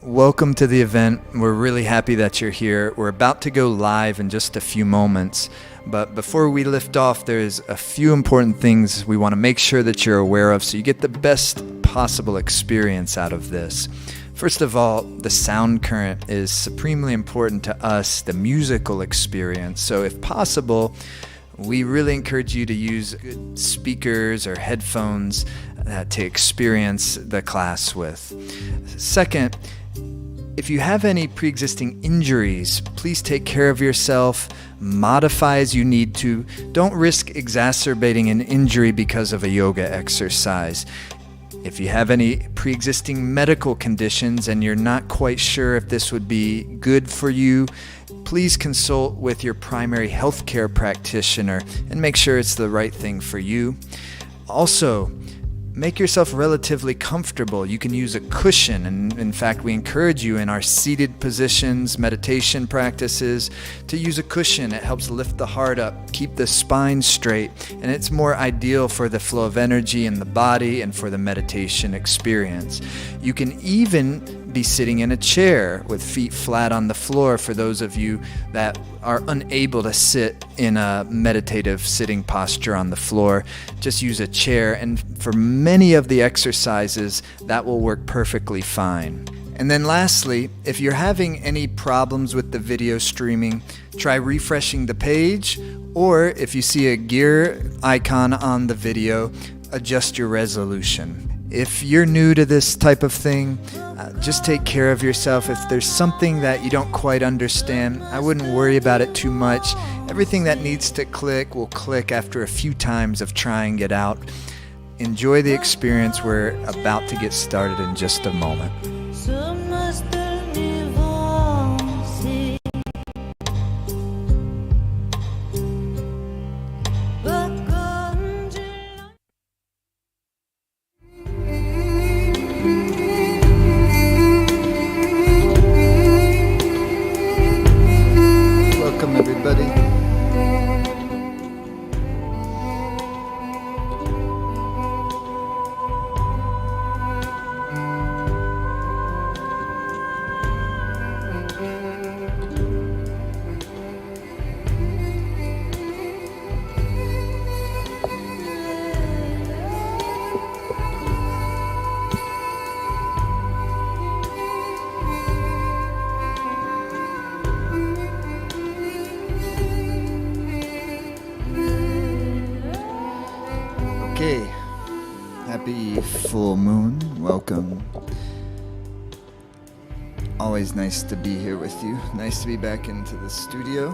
Welcome to the event. We're really happy that you're here. We're about to go live in just a few moments, but before we lift off, there's a few important things we want to make sure that you're aware of so you get the best possible experience out of this. First of all, the sound current is supremely important to us, the musical experience. So if possible, we really encourage you to use good speakers or headphones to experience the class with. Second, if you have any pre-existing injuries, please take care of yourself, modify as you need to. Don't risk exacerbating an injury because of a yoga exercise. If you have any pre-existing medical conditions and you're not quite sure if this would be good for you, please consult with your primary healthcare practitioner and make sure it's the right thing for you. Also, make yourself relatively comfortable. You can use a cushion, and in fact, we encourage you in our seated positions, meditation practices, to use a cushion. It helps lift the heart up, keep the spine straight, and it's more ideal for the flow of energy in the body and for the meditation experience. You can even be sitting in a chair with feet flat on the floor for those of you that are unable to sit in a meditative sitting posture on the floor. Just use a chair, and for many of the exercises, that will work perfectly fine. And then lastly, if you're having any problems with the video streaming, try refreshing the page, or if you see a gear icon on the video, adjust your resolution. If you're new to this type of thing, just take care of yourself. If there's something that you don't quite understand, I wouldn't worry about it too much. Everything that needs to click will click after a few times of trying it out. Enjoy the experience. We're about to get started in just a moment. Welcome, everybody. Okay, happy full moon. Welcome. Always nice to be here with you. Nice to be back into the studio.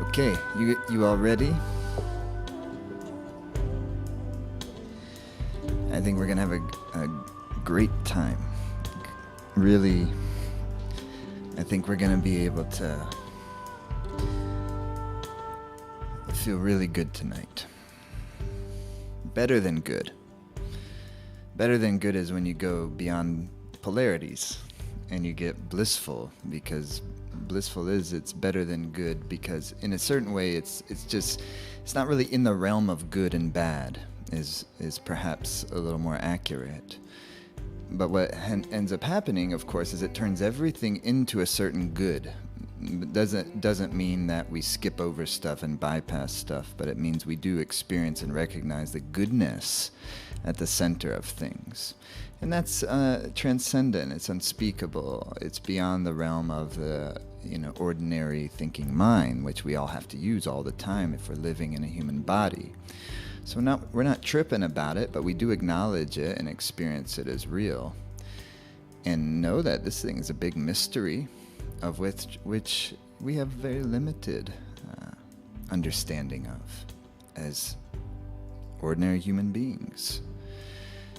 Okay, you all ready? I think we're going to have a great time. Really, I think we're going to be able to feel really good tonight. Better than good. Better than good is when you go beyond polarities and you get blissful, because blissful it's better than good, because in a certain way it's not really in the realm of good and bad. Is perhaps a little more accurate. But what ends up happening, of course, is it turns everything into a certain good. It doesn't mean that we skip over stuff and bypass stuff, but it means we do experience and recognize the goodness at the center of things. And that's transcendent, it's unspeakable, it's beyond the realm of the ordinary thinking mind, which we all have to use all the time if we're living in a human body. So we're not tripping about it, but we do acknowledge it and experience it as real. And know that this thing is a big mystery of which we have very limited understanding of as ordinary human beings,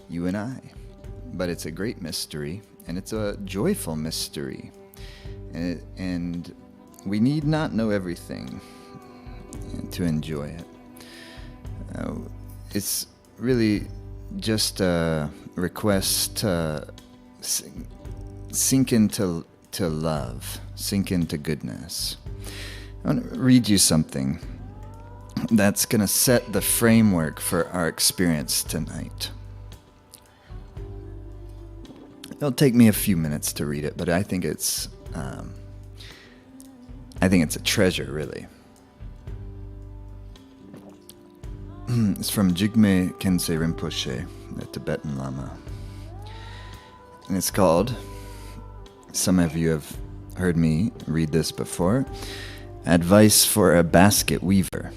you and I. But it's a great mystery, and it's a joyful mystery. And we need not know everything to enjoy it. It's really just a request to sink into to love, sink into goodness. I want to read you something that's going to set the framework for our experience tonight. It'll take me a few minutes to read it, but I think it's a treasure, really. It's from Jigme Khyentse Rinpoche, the Tibetan Lama. And it's called, some of you have heard me read this before, Advice for a Basket Weaver.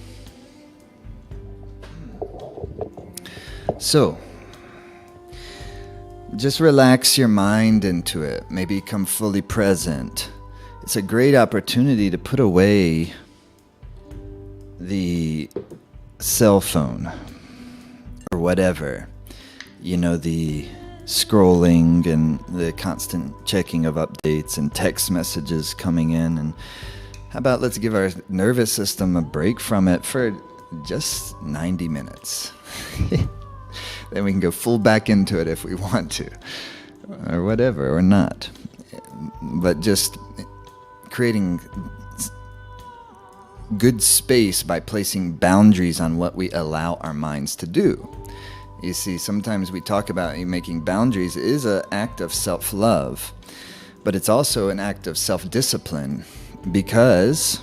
So, just relax your mind into it. Maybe become fully present. It's a great opportunity to put away the cell phone or whatever. The scrolling and the constant checking of updates and text messages coming in. And how about let's give our nervous system a break from it for just 90 minutes. Then we can go full back into it if we want to, or whatever, or not. But just creating good space by placing boundaries on what we allow our minds to do. You see, sometimes we talk about making boundaries is an act of self-love, but it's also an act of self-discipline, because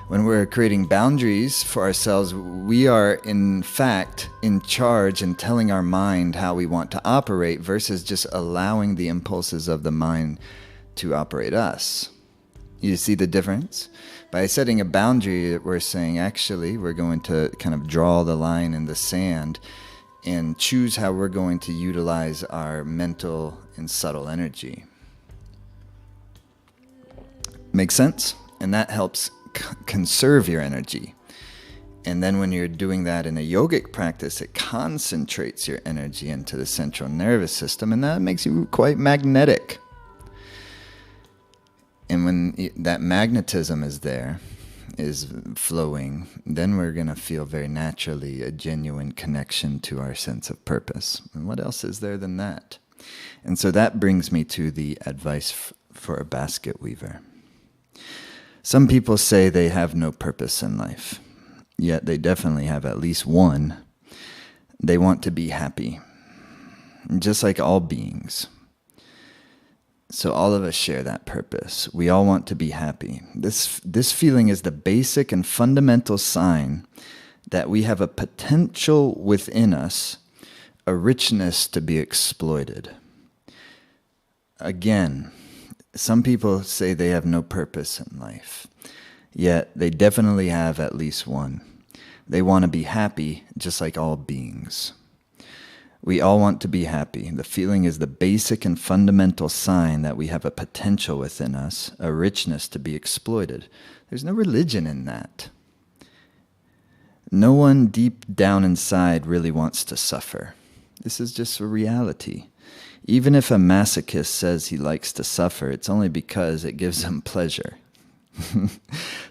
when we're creating boundaries for ourselves, we are in fact in charge and telling our mind how we want to operate versus just allowing the impulses of the mind to operate us. You see the difference? By setting a boundary, we're saying, actually, we're going to kind of draw the line in the sand and choose how we're going to utilize our mental and subtle energy. Make sense? And that helps conserve your energy. And then when you're doing that in a yogic practice, it concentrates your energy into the central nervous system, and that makes you quite magnetic. And when that magnetism is there, is flowing, then we're going to feel very naturally a genuine connection to our sense of purpose. And what else is there than that? And so that brings me to the advice for a basket weaver. Some people say they have no purpose in life, yet they definitely have at least one. They want to be happy, just like all beings. So all of us share that purpose. We all want to be happy. This feeling is the basic and fundamental sign that we have a potential within us, a richness to be exploited. Again, some people say they have no purpose in life, yet they definitely have at least one. They want to be happy, just like all beings. We all want to be happy. The feeling is the basic and fundamental sign that we have a potential within us, a richness to be exploited. There's no religion in that. No one deep down inside really wants to suffer. This is just a reality. Even if a masochist says he likes to suffer, it's only because it gives him pleasure.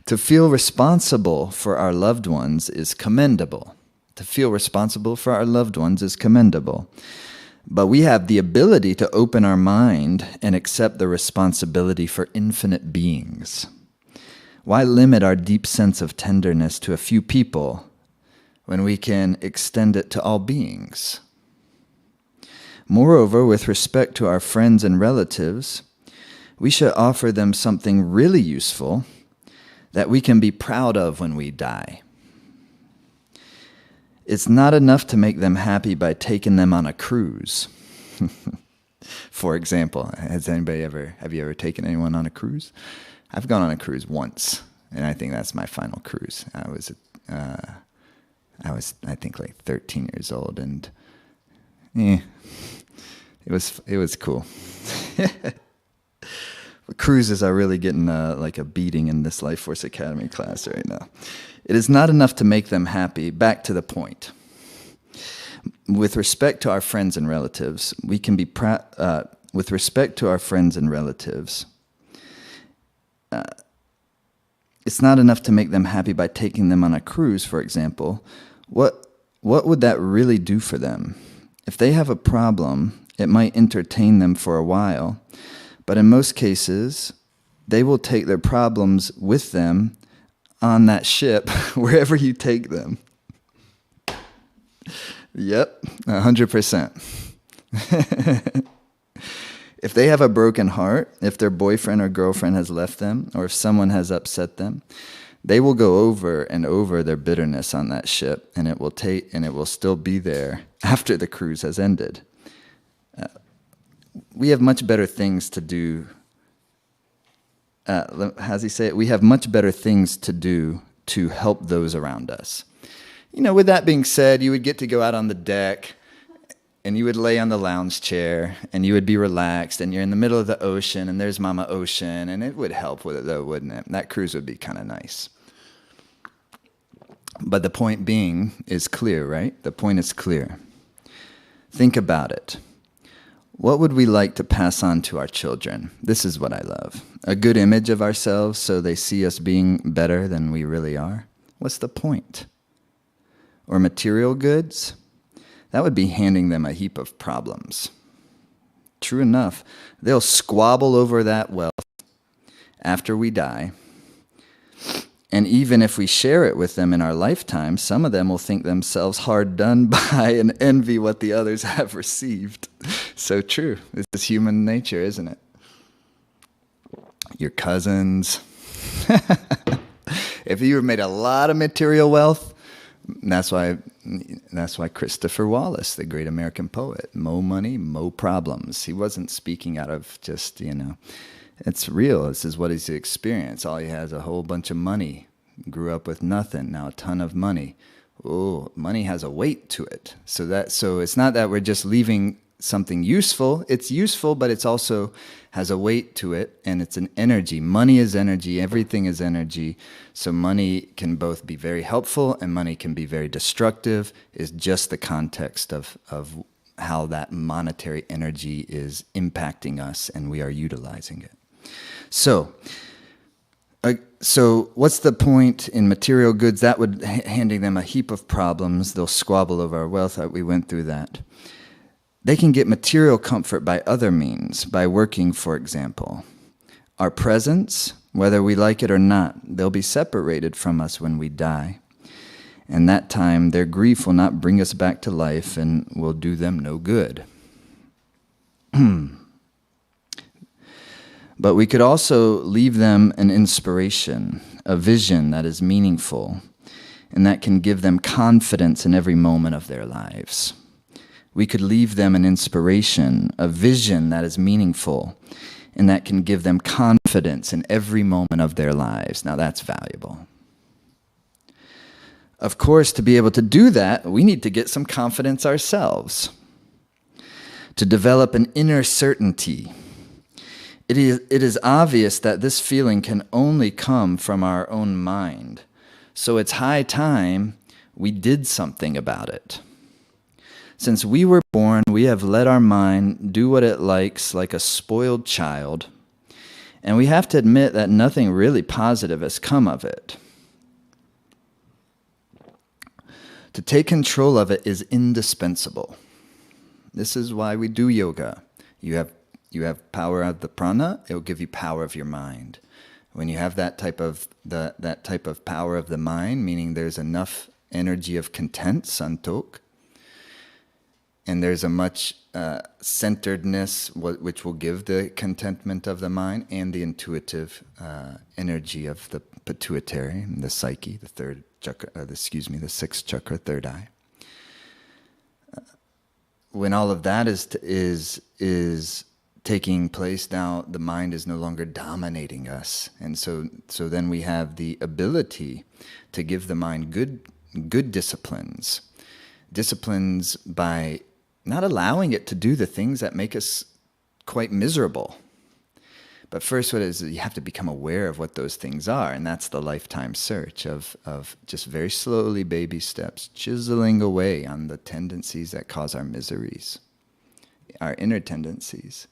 To feel responsible for our loved ones is commendable. To feel responsible for our loved ones is commendable. But we have the ability to open our mind and accept the responsibility for infinite beings. Why limit our deep sense of tenderness to a few people when we can extend it to all beings? Moreover, with respect to our friends and relatives, we should offer them something really useful that we can be proud of when we die. It's not enough to make them happy by taking them on a cruise. For example, have you ever taken anyone on a cruise? I've gone on a cruise once, and I think that's my final cruise. I was I think like 13 years old, and it was cool. Cruises are really getting like a beating in this Life Force Academy class right now. It is not enough to make them happy. Back to the point. With respect to our friends and relatives, we can be with respect to our friends and relatives. It's not enough to make them happy by taking them on a cruise, for example. What would that really do for them? If they have a problem, it might entertain them for a while, But in most cases, they will take their problems with them on that ship wherever you take them. Yep, 100%. If they have a broken heart, if their boyfriend or girlfriend has left them, or if someone has upset them, they will go over and over their bitterness on that ship, and it will still be there after the cruise has ended. We have much better things to do. How's he say it? We have much better things to do to help those around us. With that being said, you would get to go out on the deck, and you would lay on the lounge chair, and you would be relaxed, and you're in the middle of the ocean, and there's Mama Ocean, and it would help with it, though, wouldn't it? That cruise would be kind of nice. But the point being is clear, right? The point is clear. Think about it. What would we like to pass on to our children? This is what I love. A good image of ourselves so they see us being better than we really are. What's the point? Or material goods? That would be handing them a heap of problems. True enough, they'll squabble over that wealth after we die. And even if we share it with them in our lifetime, some of them will think themselves hard done by and envy what the others have received. So true. This is human nature, isn't it? Your cousins. If you made a lot of material wealth, that's why Christopher Wallace, the great American poet, mo money, mo problems. He wasn't speaking out of just, it's real. This is what he's experienced. All he has a whole bunch of money. Grew up with nothing. Now a ton of money. Oh, money has a weight to it. So it's not that we're just leaving something useful. It's useful, but it's also has a weight to it, and it's an energy. Money is energy. Everything is energy. So money can both be very helpful and money can be very destructive. Is just the context of how that monetary energy is impacting us, and we are utilizing it. So what's the point in material goods? That would handing them a heap of problems. They'll squabble over our wealth. We went through that. They can get material comfort by other means, by working, for example. Our presence, whether we like it or not, they'll be separated from us when we die. And that time, their grief will not bring us back to life and will do them no good. But we could also leave them an inspiration, a vision that is meaningful, and that can give them confidence in every moment of their lives. We could leave them an inspiration, a vision that is meaningful, and that can give them confidence in every moment of their lives. Now that's valuable. Of course, to be able to do that, we need to get some confidence ourselves, to develop an inner certainty. It is obvious that this feeling can only come from our own mind. So it's high time we did something about it. Since we were born, we have let our mind do what it likes like a spoiled child, and we have to admit that nothing really positive has come of it. To take control of it is indispensable. This is why we do yoga. You have power of the prana, it will give you power of your mind. When you have that type of power of the mind, meaning there's enough energy of content, santok, and there's a much centeredness, which will give the contentment of the mind and the intuitive energy of the pituitary, the psyche, the third chakra, the sixth chakra, third eye. When all of that is taking place, now the mind is no longer dominating us, and so then we have the ability to give the mind good disciplines by not allowing it to do the things that make us quite miserable. But first, what is you have to become aware of what those things are, and that's the lifetime search of just very slowly, baby steps, chiseling away on the tendencies that cause our miseries, our inner tendencies.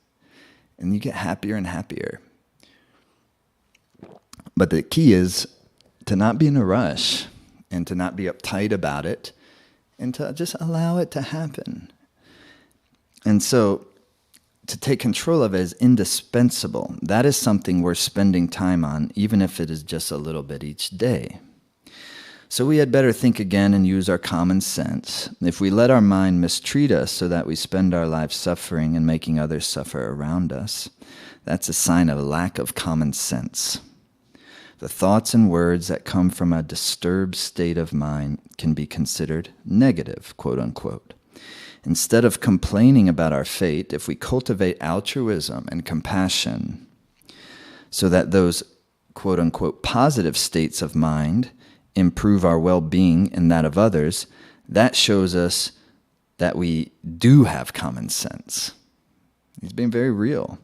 And you get happier and happier. But the key is to not be in a rush and to not be uptight about it and to just allow it to happen. And so to take control of it is indispensable. That is something worth spending time on, even if it is just a little bit each day. So we had better think again and use our common sense. If we let our mind mistreat us so that we spend our lives suffering and making others suffer around us, that's a sign of a lack of common sense. The thoughts and words that come from a disturbed state of mind can be considered negative, quote unquote. Instead of complaining about our fate, if we cultivate altruism and compassion so that those, quote unquote, positive states of mind improve our well-being and that of others, that shows us that we do have common sense. He's being very real.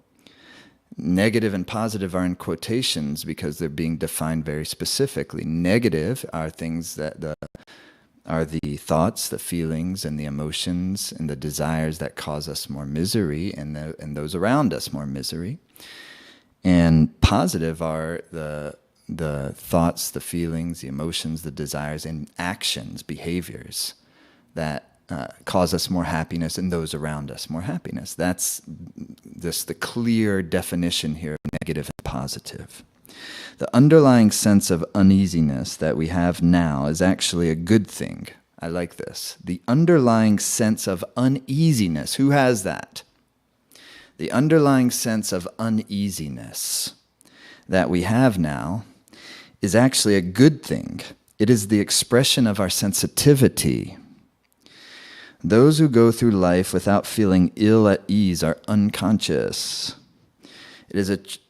Negative and positive are in quotations because they're being defined very specifically. Negative are things that are the thoughts, the feelings, and the emotions, and the desires that cause us more misery, and those around us more misery. And positive are the thoughts, the feelings, the emotions, the desires, and actions, behaviors that cause us more happiness and those around us more happiness. That's just the clear definition here of negative and positive. The underlying sense of uneasiness that we have now is actually a good thing. I like this. The underlying sense of uneasiness. Who has that? The underlying sense of uneasiness that we have now is actually a good thing. It is the expression of our sensitivity. Those who go through life without feeling ill at ease are unconscious. The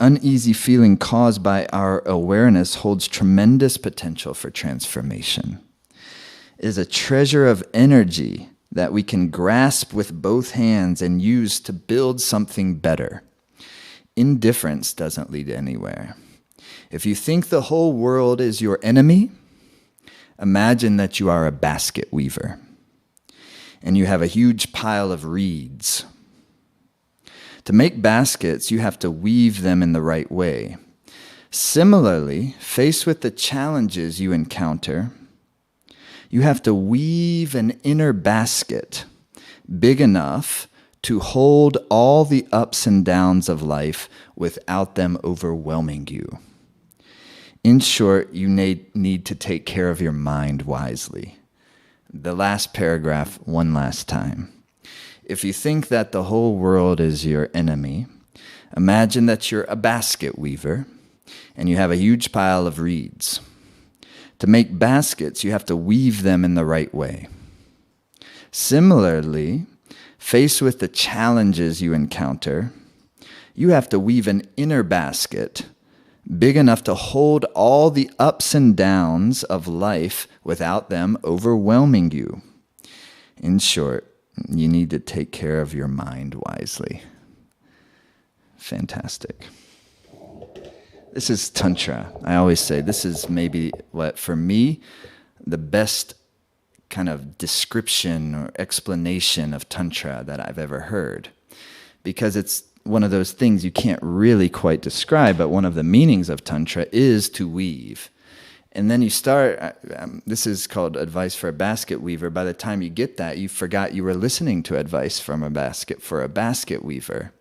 uneasy feeling caused by our awareness holds tremendous potential for transformation. It is a treasure of energy that we can grasp with both hands and use to build something better. Indifference doesn't lead anywhere. If you think the whole world is your enemy, imagine that you are a basket weaver and you have a huge pile of reeds. To make baskets, you have to weave them in the right way. Similarly, faced with the challenges you encounter, you have to weave an inner basket big enough to hold all the ups and downs of life without them overwhelming you. In short, you need to take care of your mind wisely. The last paragraph, one last time. If you think that the whole world is your enemy, imagine that you're a basket weaver and you have a huge pile of reeds. To make baskets, you have to weave them in the right way. Similarly, faced with the challenges you encounter, you have to weave an inner basket big enough to hold all the ups and downs of life without them overwhelming you. In short, you need to take care of your mind wisely. Fantastic. This is Tantra. I always say this is maybe what, for me, the best kind of description or explanation of Tantra that I've ever heard. Because it's one of those things you can't really quite describe, but one of the meanings of Tantra is to weave. And then you start, this is called advice for a basket weaver. By the time you get that, you forgot you were listening to advice from a basket weaver.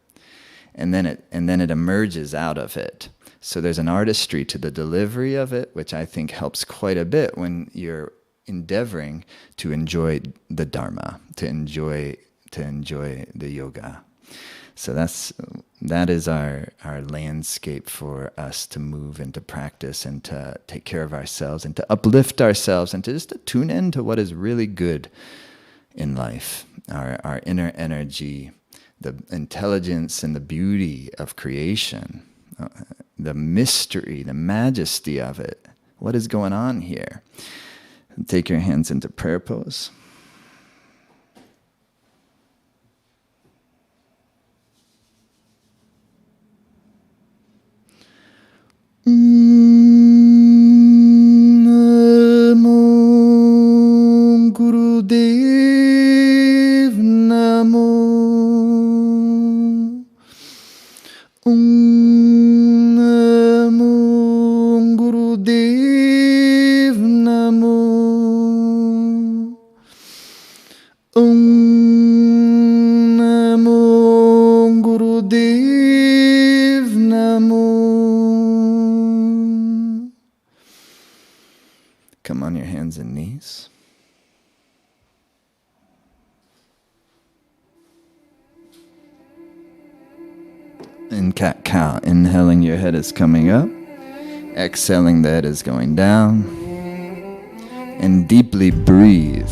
And then it emerges out of it. So there's an artistry to the delivery of it, which I think helps quite a bit when you're endeavoring to enjoy the Dharma, to enjoy the yoga. So that is our landscape for us to move and to practice and to take care of ourselves and to uplift ourselves and to just to tune in to what is really good in life, our inner energy, the intelligence and the beauty of creation, the mystery, the majesty of it. What is going on here? Take your hands into prayer pose. Namo Gurudev Namo. Namo Gurudev Namo. come on your hands and knees. In cat-cow, inhaling, your head is coming up. Exhaling, the head is going down. And deeply breathe.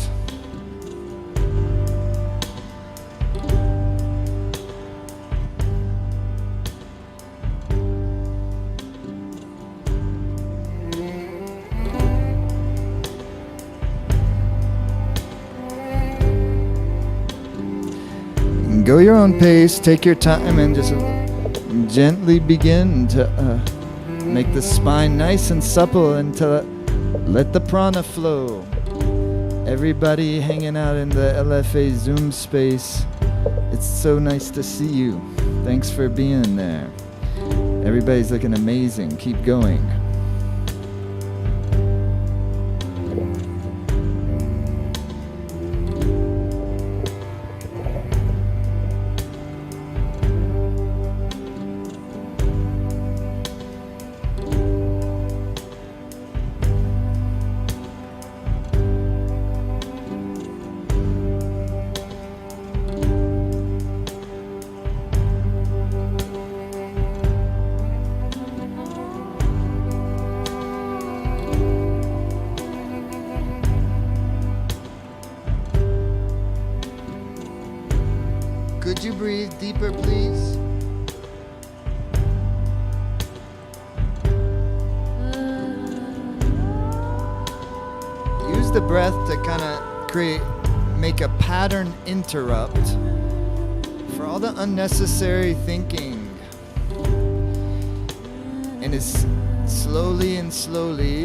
And go your own pace, take your time, and just gently begin to make the spine nice and supple and to let the prana flow. Everybody hanging out in the LFA Zoom space, it's so nice to see you. Thanks for being there. Everybody's looking amazing. Keep going. Could you breathe deeper, please? Use the breath to kind of make a pattern interrupt for all the unnecessary thinking. And it's slowly and slowly,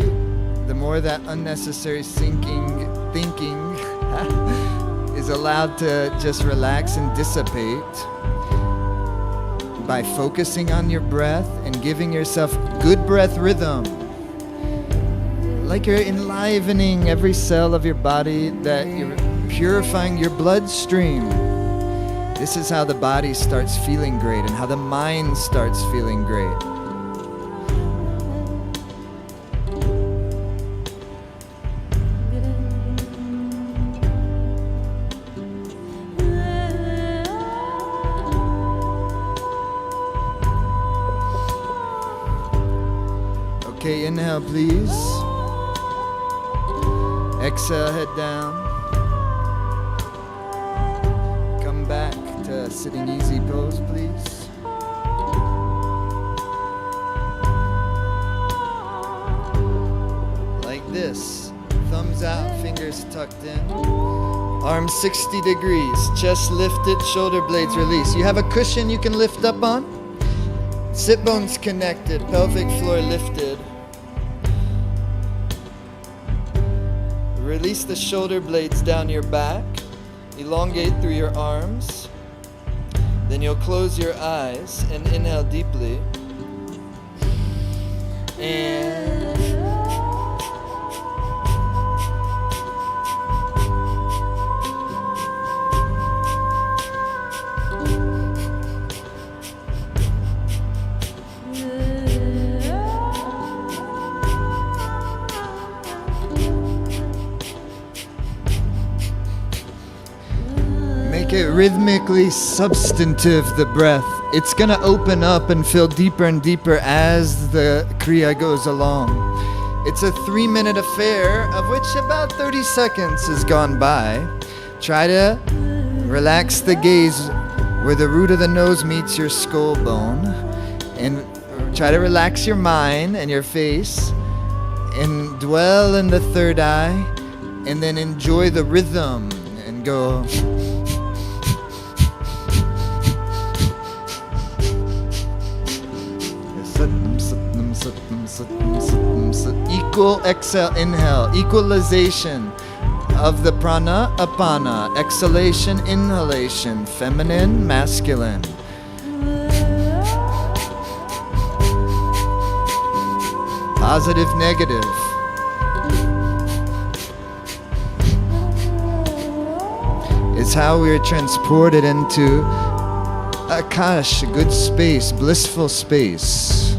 the more that unnecessary thinking is allowed to just relax and dissipate by focusing on your breath and giving yourself good breath rhythm. Like you're enlivening every cell of your body, that you're purifying your bloodstream. This is how the body starts feeling great and how the mind starts feeling great. Okay, inhale, please. Exhale, head down. Come back to sitting easy pose, please. Like this. Thumbs out, fingers tucked in. Arms 60 degrees. Chest lifted, shoulder blades released. You have a cushion you can lift up on? Sit bones connected, pelvic floor lifted. Release the shoulder blades down your back. Elongate through your arms. Then you'll close your eyes and inhale deeply. And make it rhythmically substantive, the breath. It's going to open up and fill deeper and deeper as the Kriya goes along. It's a 3-minute affair, of which about 30 seconds has gone by. Try to relax the gaze where the root of the nose meets your skull bone. And try to relax your mind and your face. And dwell in the third eye. And then enjoy the rhythm and go... Equal exhale, inhale, equalization of the prana, apana, exhalation, inhalation, feminine, masculine. Positive, negative. It's how we are transported into Akash, a good space, blissful space.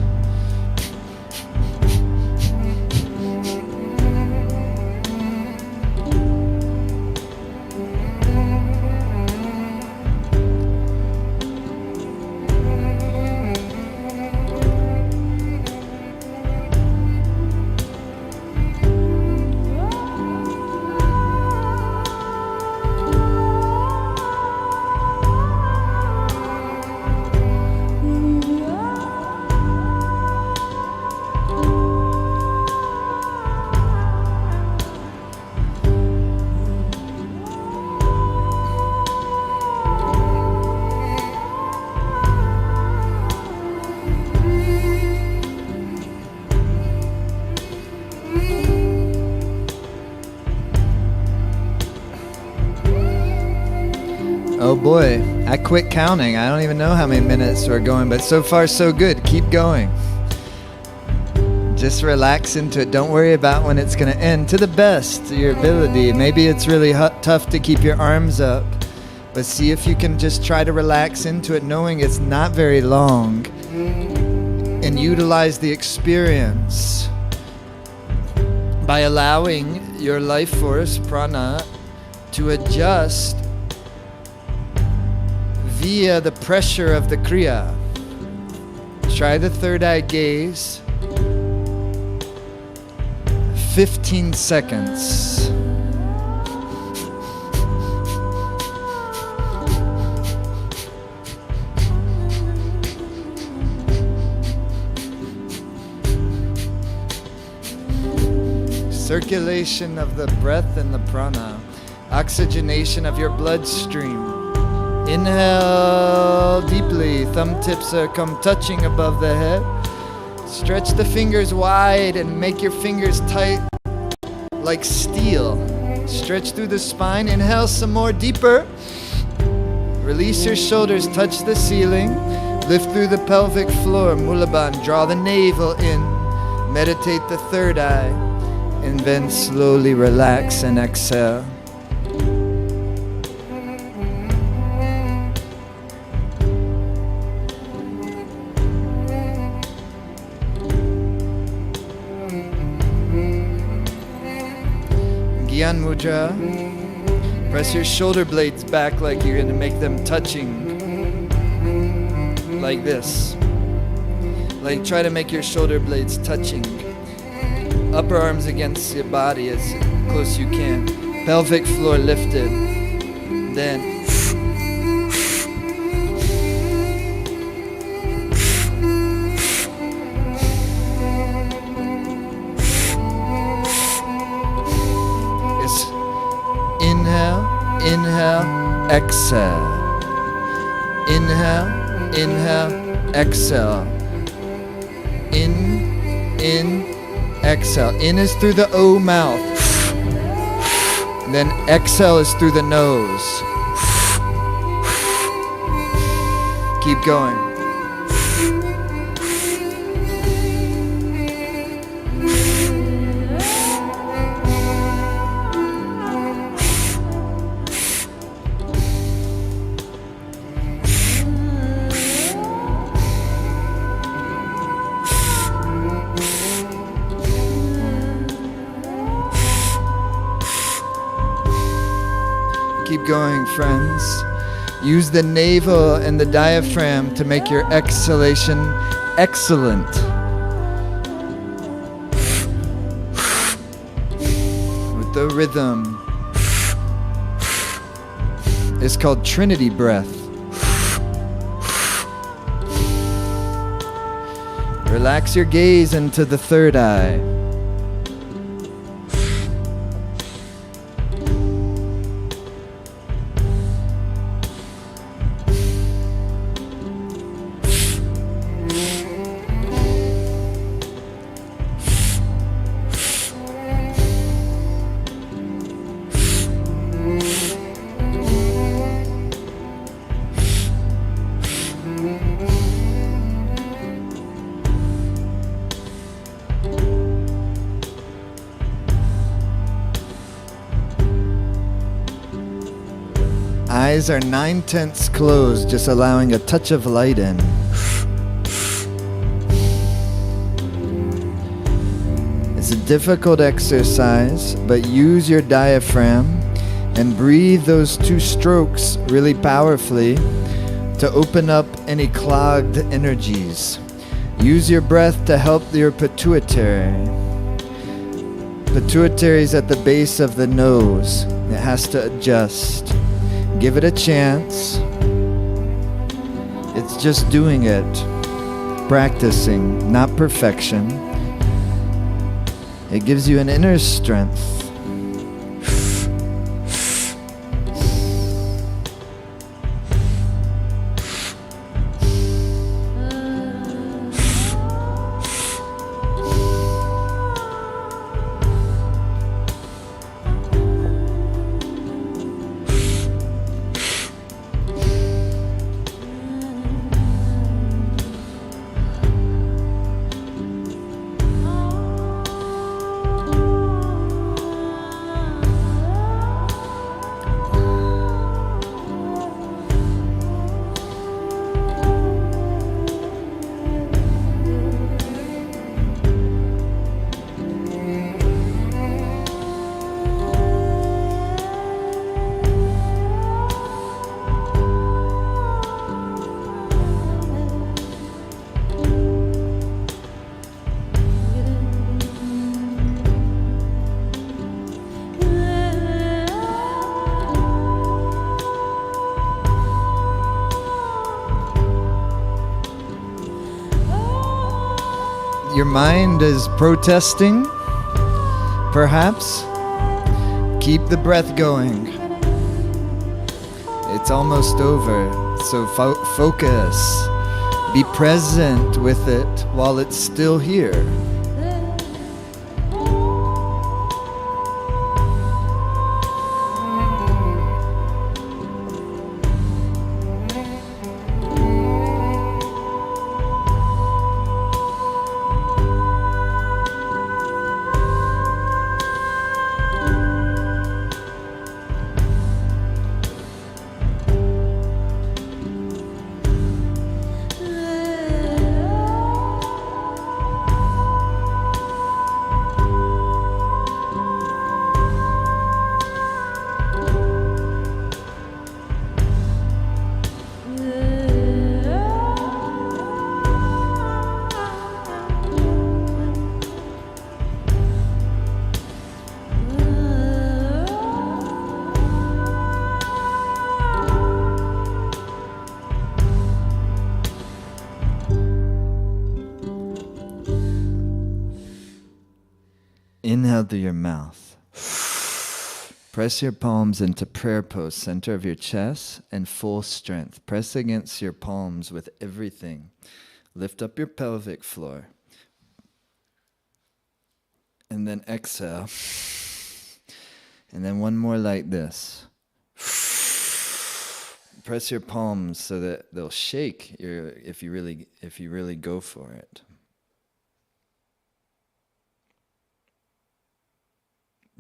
boy, I quit counting. I don't even know how many minutes we're going, but so far so good. Keep going. Just relax into it. Don't worry about when it's going to end. To the best of your ability. Maybe it's really tough to keep your arms up, but see if you can just try to relax into it, knowing it's not very long, and utilize the experience by allowing your life force, prana, to adjust via the pressure of the kriya. Try the third eye gaze. 15 seconds. Circulation of the breath and the prana. Oxygenation of your bloodstream. Inhale deeply. Thumb tips come touching above the head. Stretch the fingers wide and make your fingers tight like steel. Stretch through the spine. Inhale some more, deeper. Release your shoulders, touch the ceiling. Lift through the pelvic floor, Mulaban. Draw the navel in. Meditate the third eye. And then slowly relax and exhale. Gyan Mudra. Press your shoulder blades back like you're going to make them touching. Like this. Like try to make your shoulder blades touching. Upper arms against your body as close as you can. Pelvic floor lifted. Then inhale, exhale. Inhale, inhale, exhale. In, exhale. In is through the O mouth. Then exhale is through the nose. Keep going. Keep going, friends. Use the navel and the diaphragm to make your exhalation excellent. With the rhythm. It's called Trinity breath. Relax your gaze into the third eye. Eyes are 9/10 closed, just allowing a touch of light in. It's a difficult exercise, but use your diaphragm and breathe those 2 strokes really powerfully to open up any clogged energies. Use your breath to help your pituitary. Pituitary is at the base of the nose. It has to adjust. Give it a chance. It's just doing it. Practicing, not perfection. It gives you an inner strength. your mind is protesting, perhaps, keep the breath going. It's almost over, so focus. Be present with it while it's still here. Inhale through your mouth. Press your palms into prayer pose, center of your chest, and full strength. Press against your palms with everything. Lift up your pelvic floor. And then exhale. And then one more like this. Press your palms so that they'll shake if you really go for it.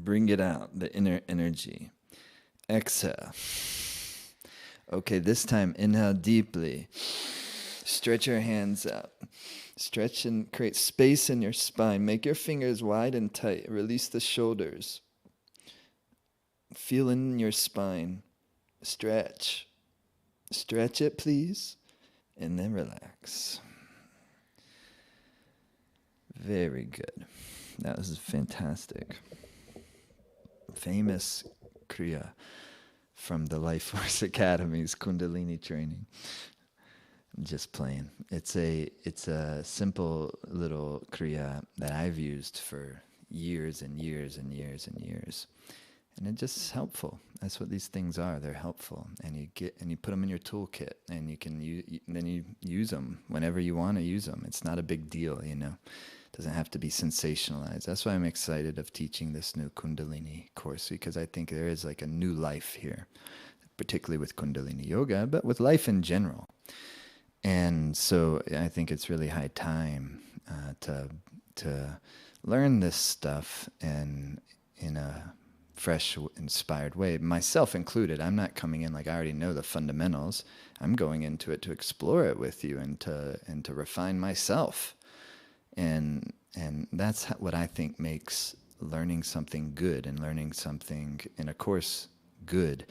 Bring it out, the inner energy. Exhale. Okay, this time inhale deeply. Stretch your hands out. Stretch and create space in your spine. Make your fingers wide and tight. Release the shoulders. Feel in your spine. Stretch. Stretch it, please. And then relax. Very good. That was fantastic. Famous Kriya from the Life Force Academy's Kundalini training. Just playing. It's a simple little Kriya that I've used for years and years and years and years. And it's just helpful. That's what these things are. They're helpful. And you put them in your toolkit, and then you use them whenever you want to use them. It's not a big deal, you know. Doesn't have to be sensationalized. That's why I'm excited of teaching this new Kundalini course, because I think there is like a new life here, particularly with Kundalini Yoga, but with life in general. And so I think it's really high time to learn this stuff in a fresh, inspired way, myself included. I'm not coming in like I already know the fundamentals. I'm going into it to explore it with you and to refine myself. And that's what I think makes learning something good and learning something in a course good,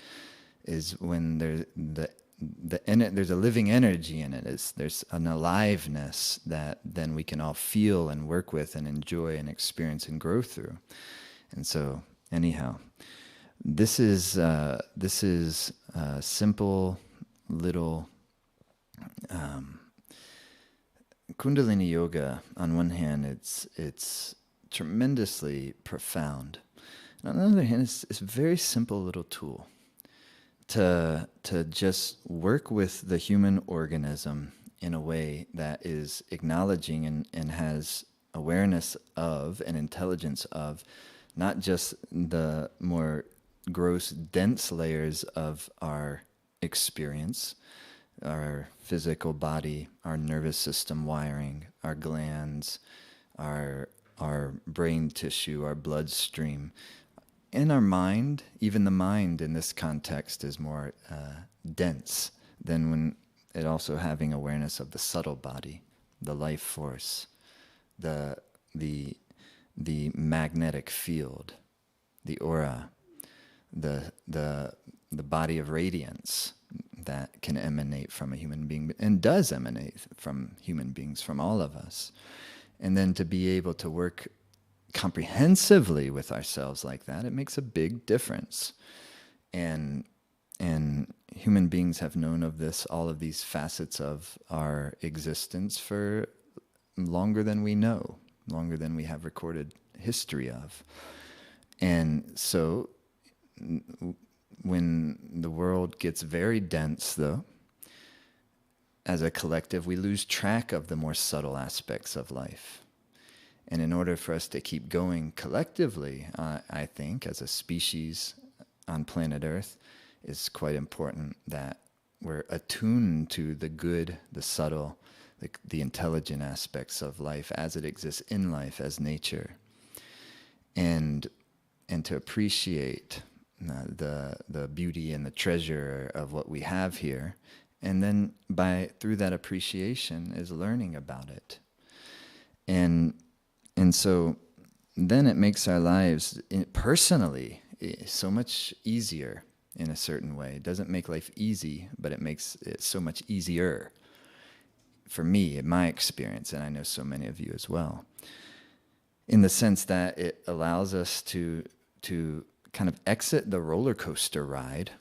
is when there's a living energy in it. There's an aliveness that then we can all feel and work with and enjoy and experience and grow through. And so, anyhow, this is a simple little. Kundalini Yoga, on one hand, it's tremendously profound. And on the other hand, it's a very simple little tool to just work with the human organism in a way that is acknowledging and has awareness of and intelligence of not just the more gross, dense layers of our experience, our physical body, our nervous system wiring, our glands, our brain tissue, our bloodstream, and our mind. Even the mind in this context is more dense than when it also having awareness of the subtle body, the life force, the magnetic field, the aura, the body of radiance that can emanate from a human being, and does emanate from human beings, from all of us. And then to be able to work comprehensively with ourselves like that, it makes a big difference. And human beings have known of this, all of these facets of our existence for longer than we know, longer than we have recorded history of. And so when the world gets very dense, though, as a collective, we lose track of the more subtle aspects of life. And in order for us to keep going collectively, I think, as a species on planet Earth, it's quite important that we're attuned to the good, the subtle, the intelligent aspects of life as it exists in life, as nature. And to appreciate the beauty and the treasure of what we have here. And then through that appreciation is learning about it. And so then it makes our lives personally so much easier in a certain way. It doesn't make life easy, but it makes it so much easier for me, in my experience, and I know so many of you as well, in the sense that it allows us to kind of exit the roller coaster ride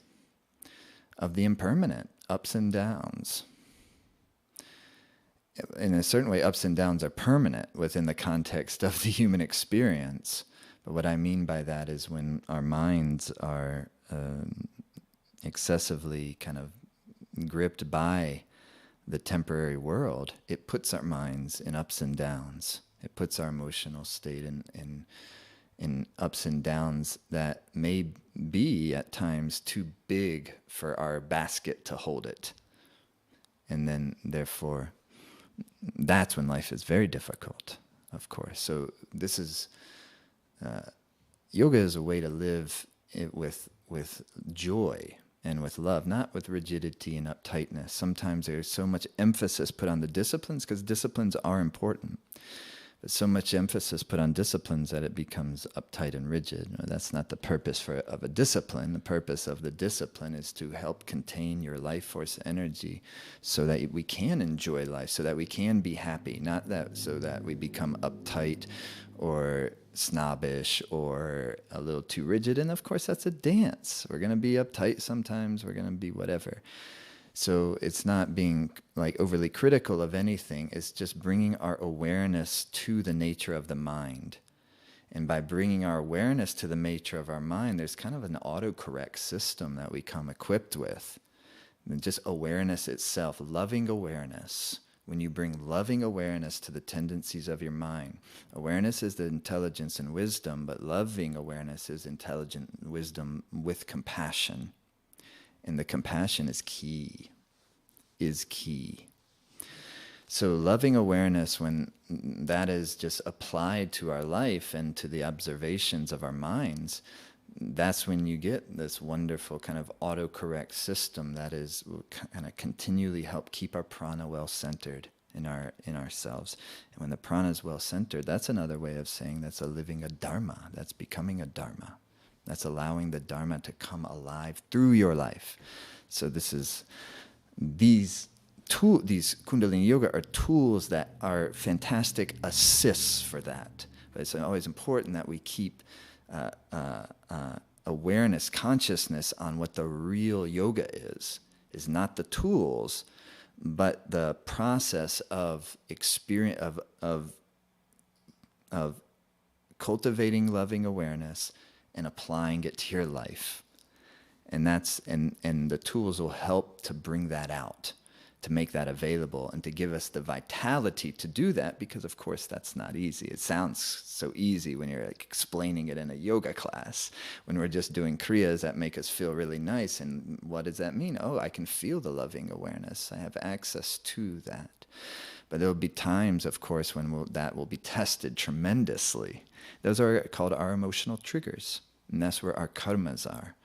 of the impermanent, ups and downs. In a certain way, ups and downs are permanent within the context of the human experience. But what I mean by that is when our minds are excessively kind of gripped by the temporary world, it puts our minds in ups and downs. It puts our emotional state in ups and downs that may be at times too big for our basket to hold it. And then, therefore, that's when life is very difficult, of course. So this is, yoga is a way to live it with joy and with love, not with rigidity and uptightness. Sometimes there's so much emphasis put on the disciplines, because disciplines are important. But so much emphasis put on disciplines that it becomes uptight and rigid. That's not the purpose of a discipline. The purpose of the discipline is to help contain your life force energy so that we can enjoy life, so that we can be happy, not that so that we become uptight or snobbish or a little too rigid. And of course, that's a dance. We're going to be uptight sometimes. We're going to be whatever. So it's not being like overly critical of anything. It's just bringing our awareness to the nature of the mind. And by bringing our awareness to the nature of our mind, there's kind of an autocorrect system that we come equipped with. And just awareness itself, loving awareness. When you bring loving awareness to the tendencies of your mind, awareness is the intelligence and wisdom, but loving awareness is intelligent wisdom with compassion. And the compassion is key. So loving awareness, when that is just applied to our life and to the observations of our minds, that's when you get this wonderful kind of autocorrect system that will kind of continually help keep our prana well centered in ourselves. And when the prana is well centered, that's another way of saying that's living a dharma. That's becoming a dharma. That's allowing the Dharma to come alive through your life. So these Kundalini Yoga are tools that are fantastic assists for that. But it's always important that we keep awareness, consciousness on what the real yoga is not the tools, but the process of experience of cultivating loving awareness and applying it to your life. And the tools will help to bring that out, to make that available, and to give us the vitality to do that, because of course that's not easy. It sounds so easy when you're like explaining it in a yoga class, when we're just doing kriyas that make us feel really nice. And what does that mean? Oh, I can feel the loving awareness. I have access to that. But there will be times, of course, when that will be tested tremendously. Those are called our emotional triggers. And that's where our karmas are.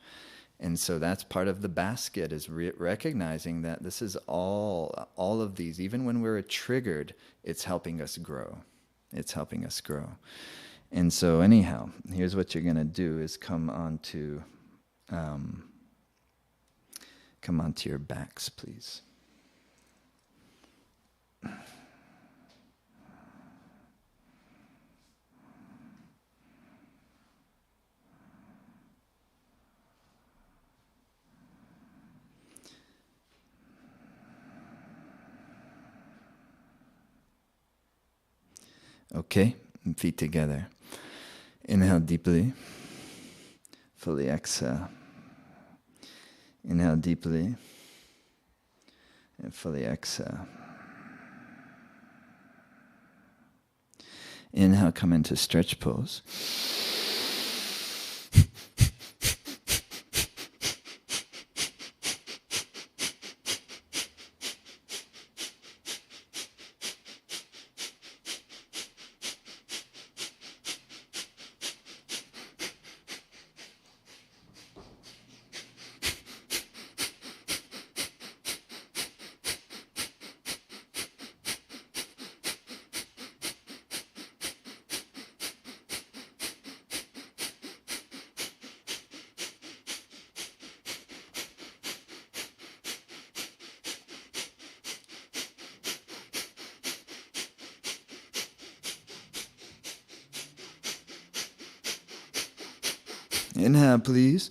And so that's part of the basket, is recognizing that this is all of these, even when we're triggered, it's helping us grow. It's helping us grow. And so anyhow, here's what you're going to do is come onto your backs, please. Okay, and feet together. Inhale deeply. Fully exhale. Inhale deeply. And fully exhale. Inhale, come into stretch pose. Inhale, please.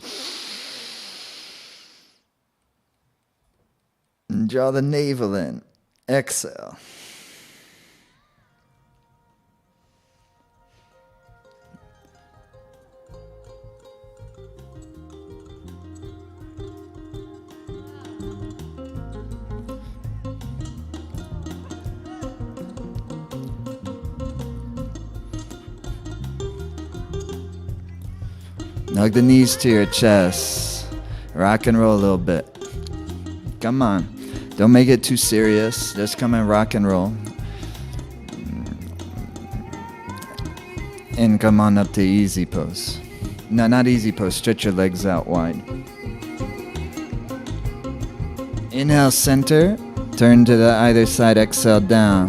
And draw the navel in. Exhale. Hug the knees to your chest. Rock and roll a little bit. Come on. Don't make it too serious. Just come and rock and roll. And come on up to easy pose. No, not easy pose. Stretch your legs out wide. Inhale, center. Turn to the either side. Exhale, down.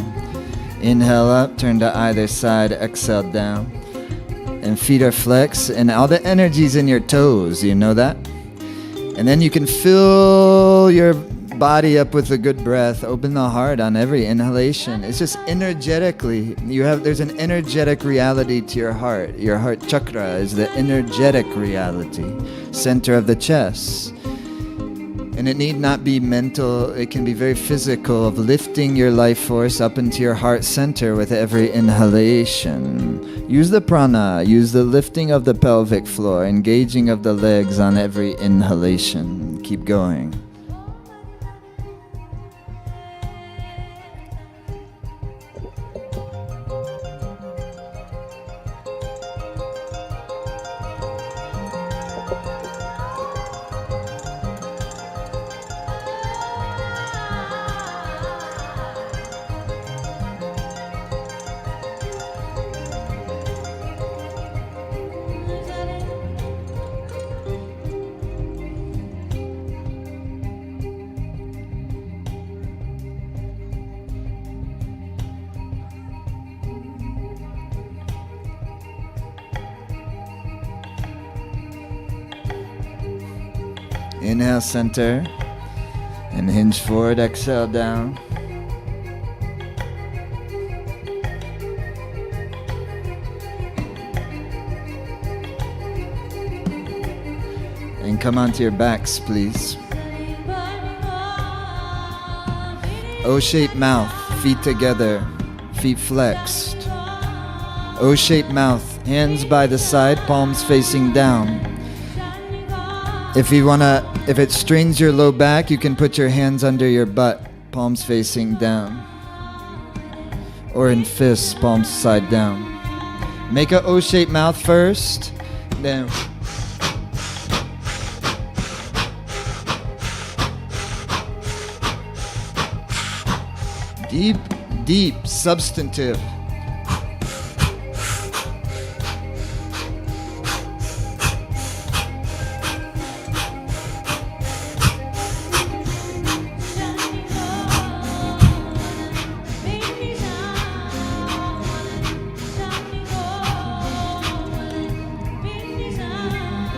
Inhale up. Turn to either side. Exhale, down. And feet are flexed, and all the energy's in your toes, you know that? And then you can fill your body up with a good breath. Open the heart on every inhalation. It's just energetically, there's an energetic reality to your heart. Your heart chakra is the energetic reality, center of the chest. And it need not be mental, it can be very physical, of lifting your life force up into your heart center with every inhalation. Use the prana, use the lifting of the pelvic floor, engaging of the legs on every inhalation. Keep going. Inhale, center, and hinge forward, exhale, down. And come onto your backs, please. O-shaped mouth, feet together, feet flexed. O-shaped mouth, hands by the side, palms facing down. If it strains your low back, you can put your hands under your butt, palms facing down. Or in fists, palms side down. Make a O-shaped mouth first, then deep, deep, substantive.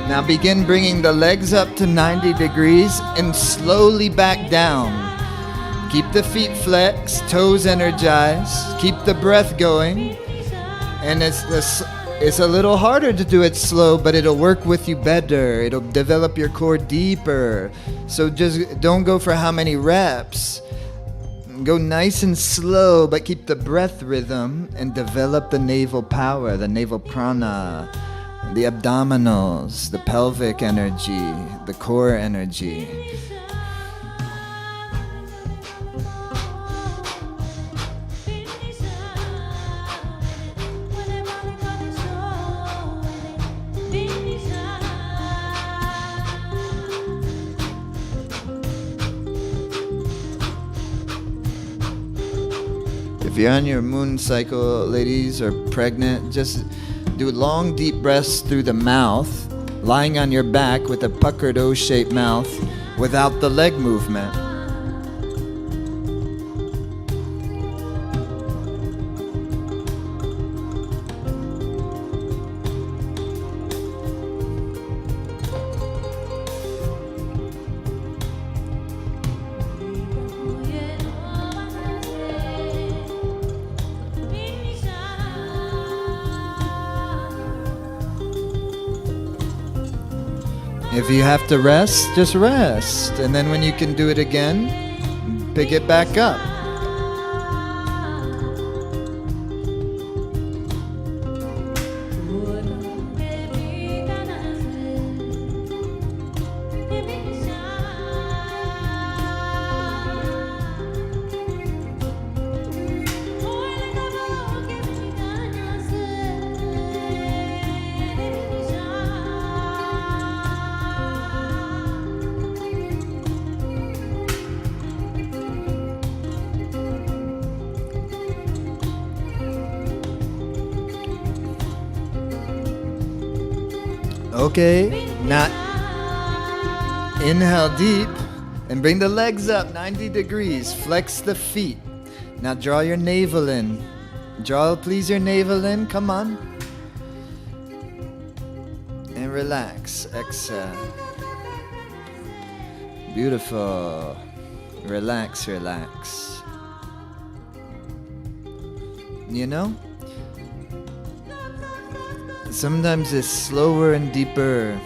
Now begin bringing the legs up to 90 degrees and slowly back down. Keep the feet flexed, toes energized, keep the breath going. And it's a little harder to do it slow, but it'll work with you better. It'll develop your core deeper. So just don't go for how many reps. Go nice and slow, but keep the breath rhythm and develop the navel power, the navel prana, the abdominals, the pelvic energy, the core energy. If you're on your moon cycle, ladies, or pregnant, just do long, deep breaths through the mouth, lying on your back with a puckered O-shaped mouth without the leg movement. If you have to rest, just rest. And then when you can do it again, pick it back up. Okay, now inhale deep and bring the legs up 90 degrees. Flex the feet. Now draw your navel in. Please your navel in. Come on. And relax. Exhale. Beautiful. Relax, relax. You know? Sometimes it's slower and deeper.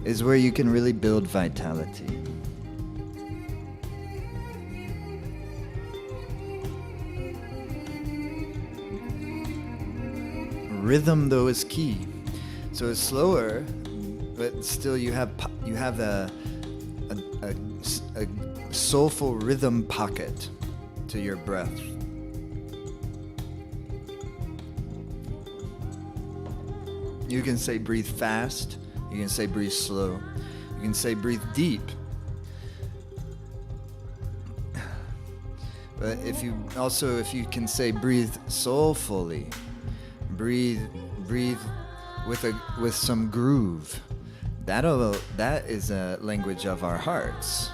Is where you can really build vitality. Rhythm though is key. So it's slower, but still you have a soulful rhythm pocket to your breath. You can say breathe fast. You can say breathe slow. You can say breathe deep. But if you can say breathe soulfully, breathe with some groove. That is a language of our hearts.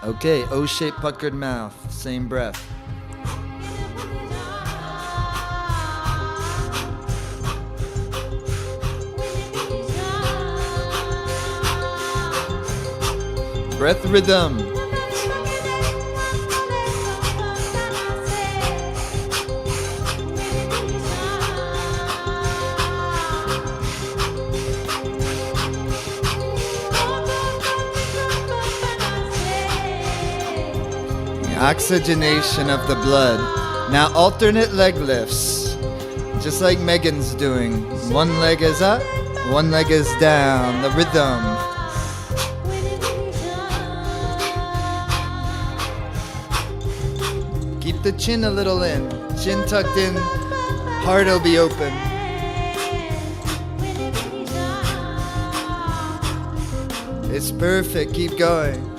Okay, O-shaped puckered mouth, same breath. Breath rhythm. Oxygenation of the blood. Now alternate leg lifts. Just like Megan's doing. One leg is up, one leg is down. The rhythm. Keep the chin a little in. Chin tucked in. Heart will be open. It's perfect. Keep going.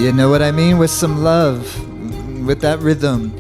You know what I mean? With some love, with that rhythm.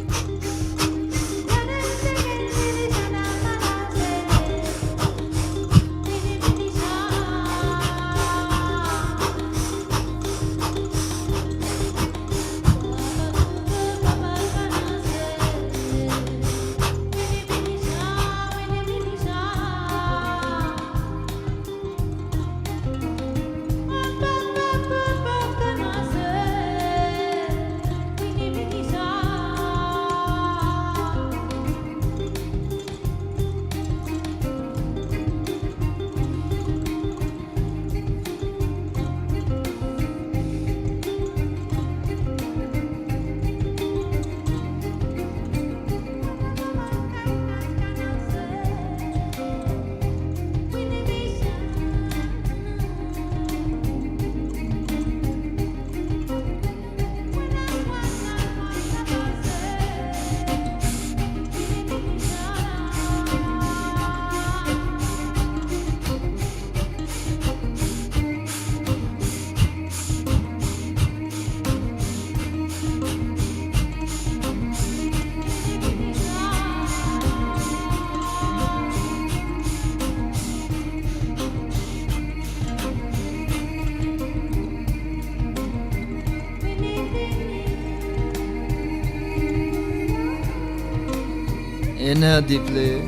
Inhale deeply.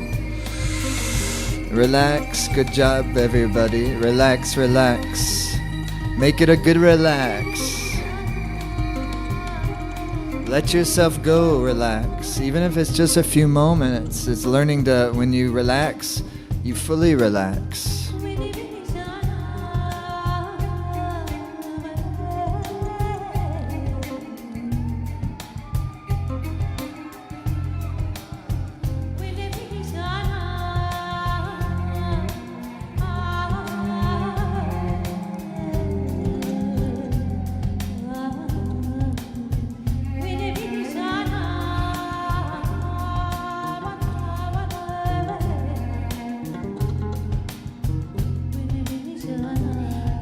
Relax. Good job, everybody. Relax, relax. Make it a good relax. Let yourself go, relax. Even if it's just a few moments, it's learning to, when you relax, you fully relax.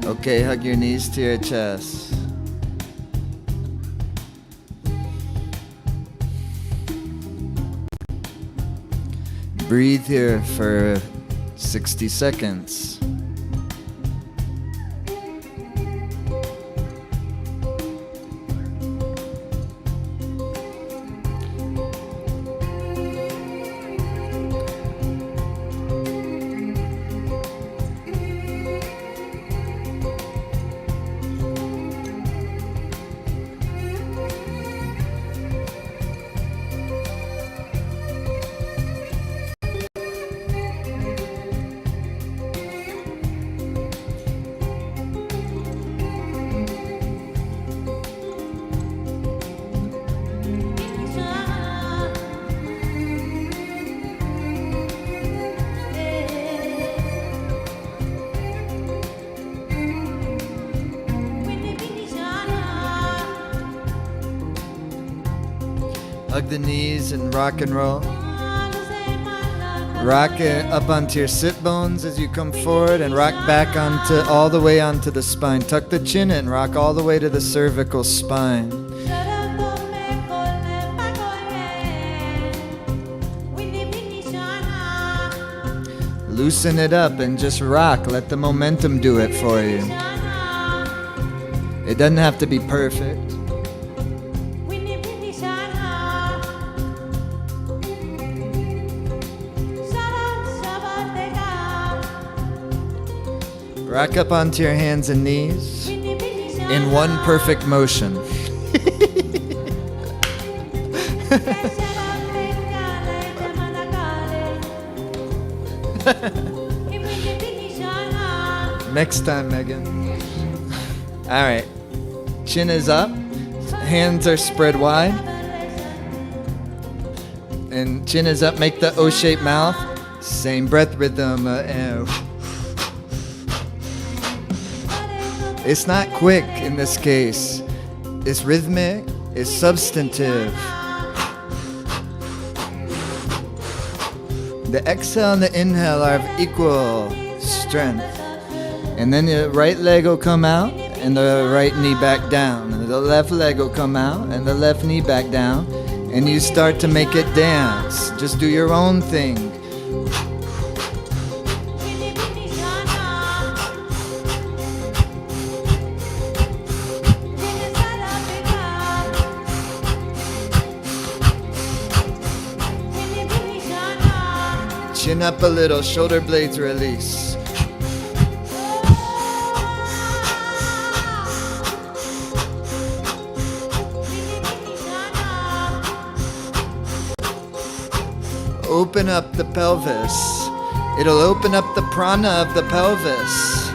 Okay, hug your knees to your chest. Breathe here for 60 seconds. Hug the knees and rock and roll. Rock it up onto your sit bones as you come forward and rock back onto all the way onto the spine. Tuck the chin in, rock all the way to the cervical spine. Loosen it up and just rock. Let the momentum do it for you. It doesn't have to be perfect. Rock up onto your hands and knees in one perfect motion. Next time, Megan. All right. Chin is up. Hands are spread wide. And chin is up. Make the O-shaped mouth. Same breath rhythm. It's not quick in this case. It's rhythmic. It's substantive. The exhale and the inhale are of equal strength. And then your right leg will come out and the right knee back down. And the left leg will come out and the left knee back down. And you start to make it dance. Just do your own thing. Chin up a little, shoulder blades release. Open up the pelvis. It'll open up the prana of the pelvis.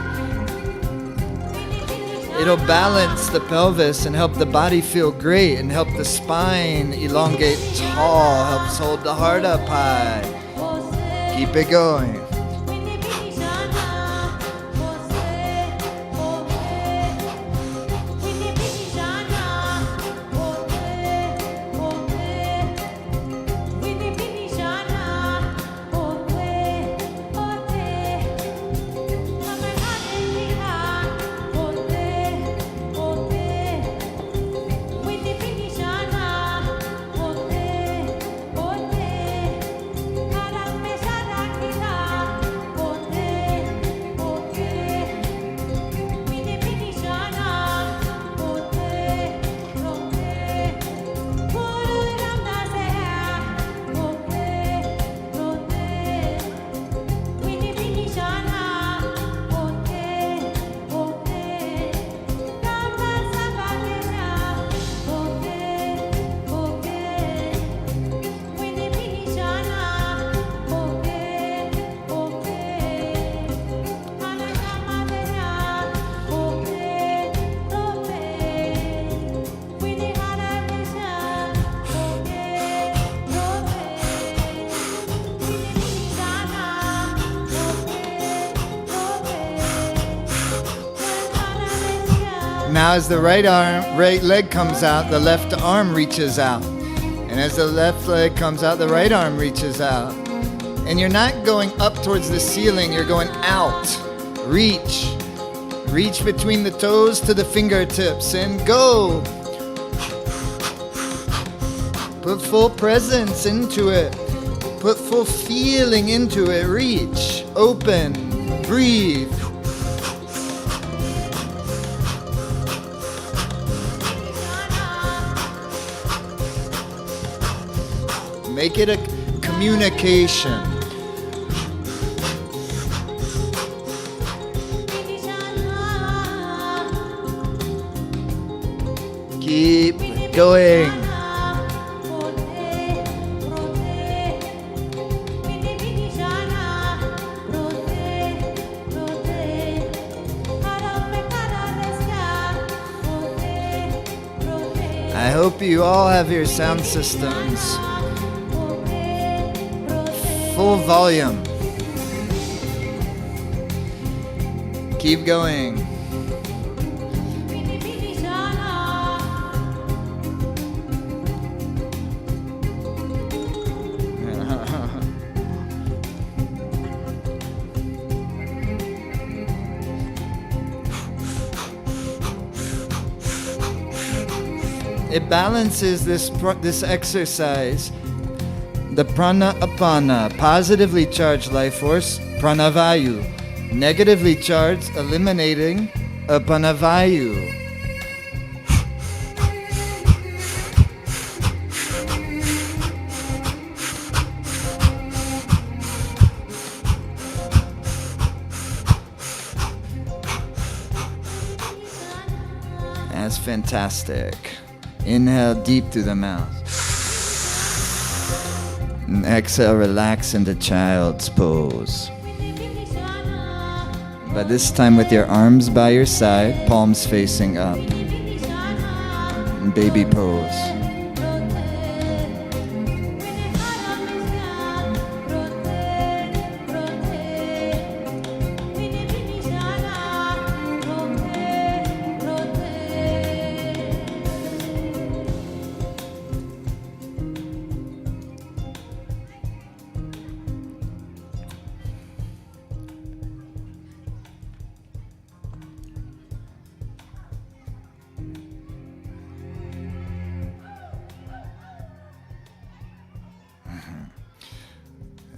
It'll balance the pelvis and help the body feel great and help the spine elongate tall, helps hold the heart up high. Keep it going. Now as the right leg comes out, the left arm reaches out. And as the left leg comes out, the right arm reaches out. And you're not going up towards the ceiling, you're going out. Reach. Reach between the toes to the fingertips and go. Put full presence into it. Put full feeling into it. Reach. Open. Breathe. Make it a communication. Keep going. I hope you all have your sound systems full volume. Keep going. It balances this exercise. The prana apana, positively charged life force, pranavayu. Negatively charged, eliminating apanavayu. That's fantastic. Inhale deep through the mouth. And exhale, relax into child's pose. But this time with your arms by your side, palms facing up. Baby pose.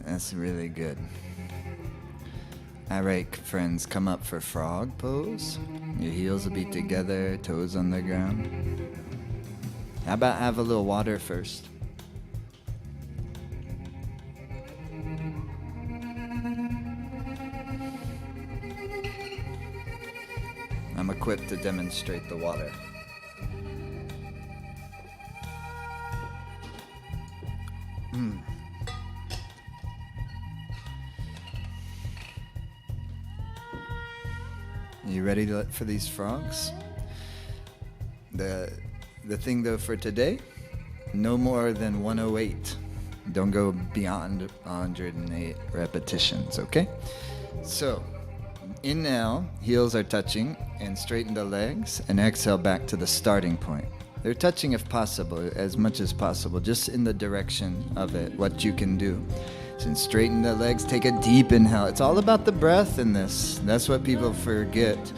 That's really good. All right, friends, come up for frog pose. Your heels will be together, toes on the ground. How about have a little water first? I'm equipped to demonstrate the water. You ready for these frogs? The thing though for today, no more than 108. Don't go beyond 108 repetitions, okay? So, inhale, heels are touching, and straighten the legs, and exhale back to the starting point. They're touching if possible, as much as possible, just in the direction of it, what you can do. And straighten the legs, take a deep inhale. It's all about the breath in this. That's what people forget,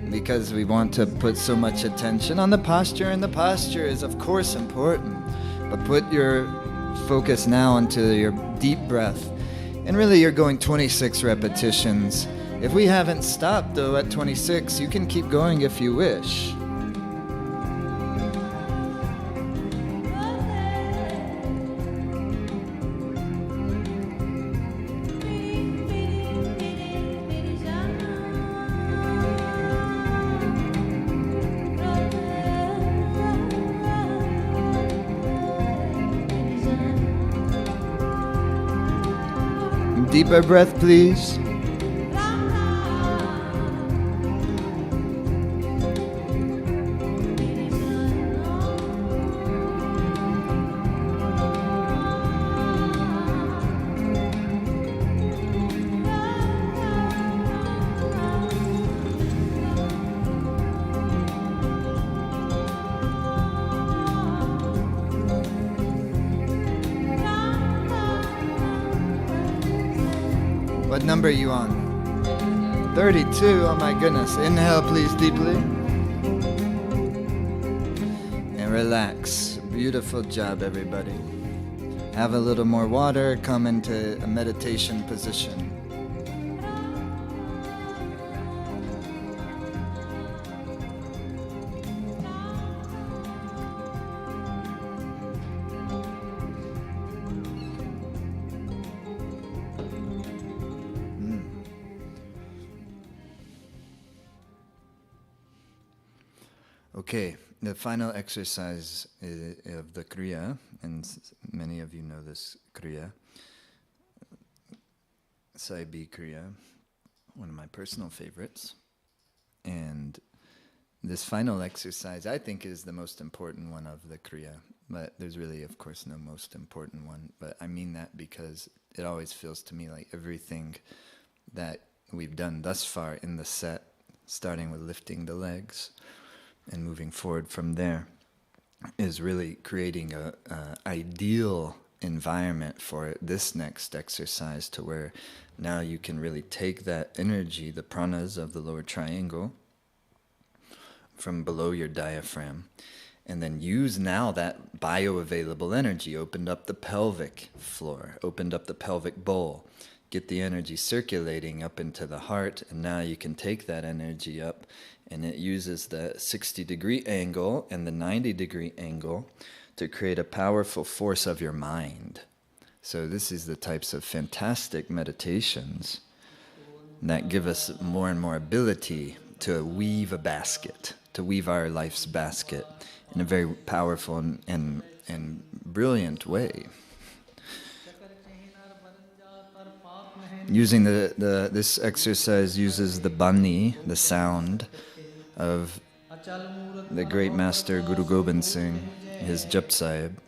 because we want to put so much attention on the posture, and the posture is of course important, but put your focus now into your deep breath. And really you're going 26 repetitions. If we haven't stopped though at 26, you can keep going if you wish. Deeper breath, please. What number are you on? 32, oh my goodness. Inhale, please, deeply. And relax. Beautiful job, everybody. Have a little more water, come into a meditation position. Okay, the final exercise of the Kriya, and many of you know this Kriya, Saibi Kriya, one of my personal favorites. And this final exercise, I think, is the most important one of the Kriya. But there's really, of course, no most important one. But I mean that because it always feels to me like everything that we've done thus far in the set, starting with lifting the legs and moving forward from there, is really creating a ideal environment for this next exercise, to where now you can really take that energy, the pranas of the lower triangle, from below your diaphragm, and then use now that bioavailable energy. Opened up the pelvic floor, opened up the pelvic bowl, get the energy circulating up into the heart, and now you can take that energy up, and it uses the 60-degree angle and the 90-degree angle to create a powerful force of your mind. So this is the types of fantastic meditations that give us more and more ability to weave a basket, to weave our life's basket in a very powerful and brilliant way. Using this exercise uses the bani, the sound of the great master Guru Gobind Singh, his Jap Sahib.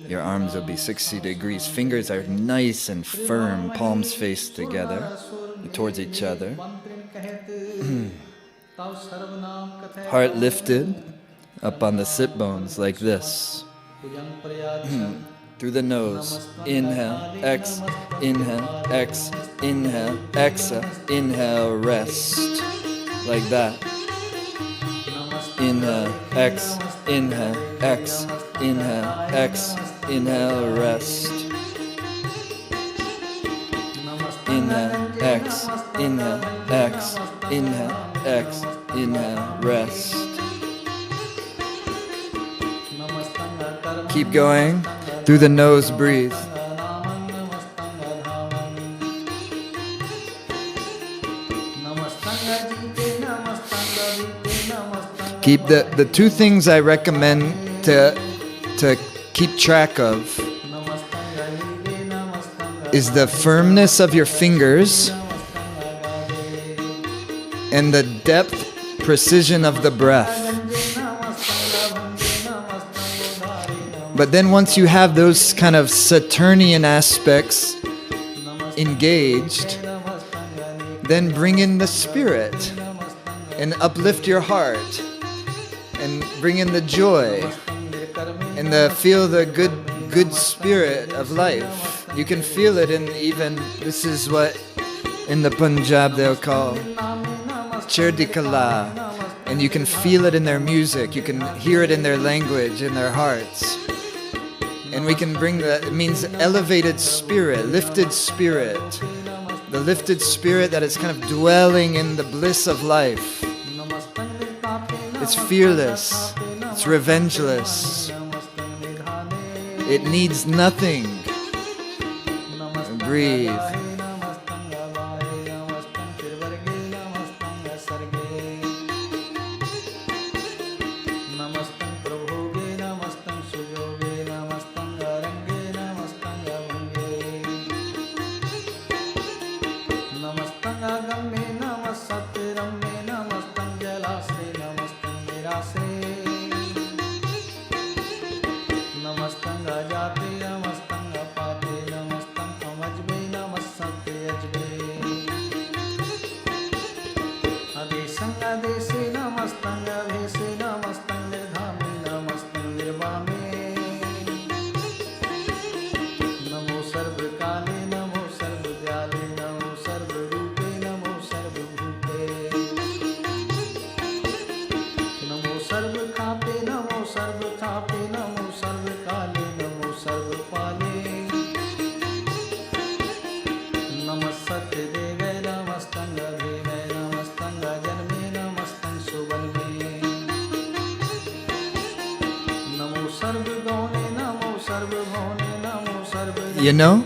Your arms will be 60 degrees. Fingers are nice and firm, palms faced together, towards each other. Heart lifted up on the sit bones like this. Through the nose. Inhale, inhale, inhale, exhale, inhale, rest. Like that. Inhale, inhale, inhale, inhale, rest. inhale, X, inhale, X, inhale, X, inhale, rest. Keep going. Through the nose, breathe. Keep the two things I recommend to keep track of is the firmness of your fingers and the depth, precision of the breath. But then once you have those kind of Saturnian aspects engaged, then bring in the spirit and uplift your heart and bring in the joy and feel the good spirit of life. You can feel it in even, this is what in the Punjab they'll call Cherdikala, and you can feel it in their music, you can hear it in their language, in their hearts. And we can bring that, it means elevated spirit, lifted spirit. The lifted spirit that is kind of dwelling in the bliss of life. It's fearless, it's revengeless. It needs nothing. Breathe. You know,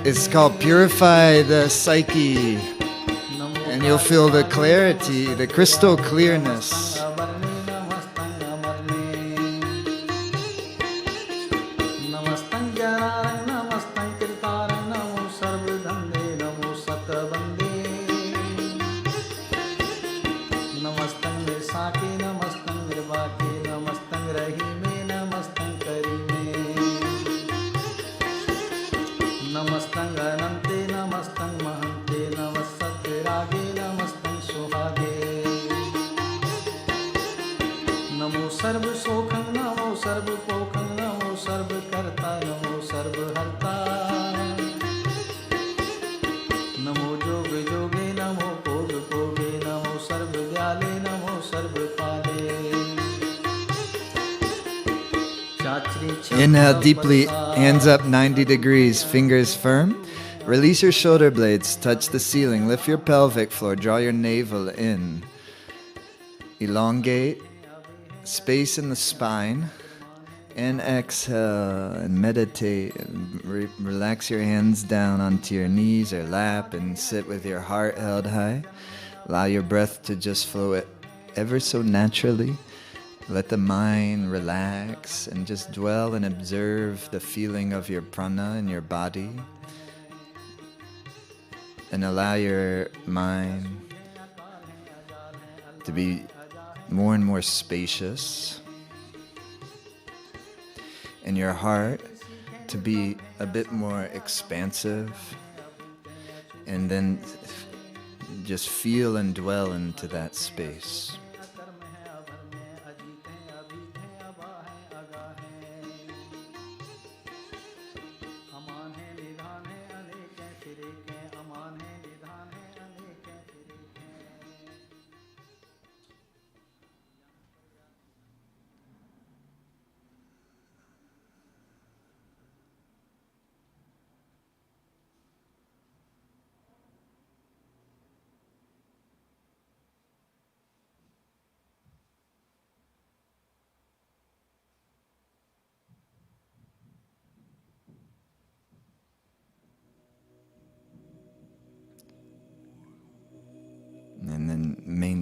it's called Purify the Psyche, and you'll feel the clarity, the crystal clearness. Inhale deeply, hands up 90 degrees, fingers firm. Release your shoulder blades, touch the ceiling, lift your pelvic floor, draw your navel in. Elongate, space in the spine, and exhale and meditate. And relax your hands down onto your knees or lap and sit with your heart held high. Allow your breath to just flow ever so naturally. Let the mind relax and just dwell and observe the feeling of your prana in your body. And allow your mind to be more and more spacious. And your heart to be a bit more expansive. And then just feel and dwell into that space.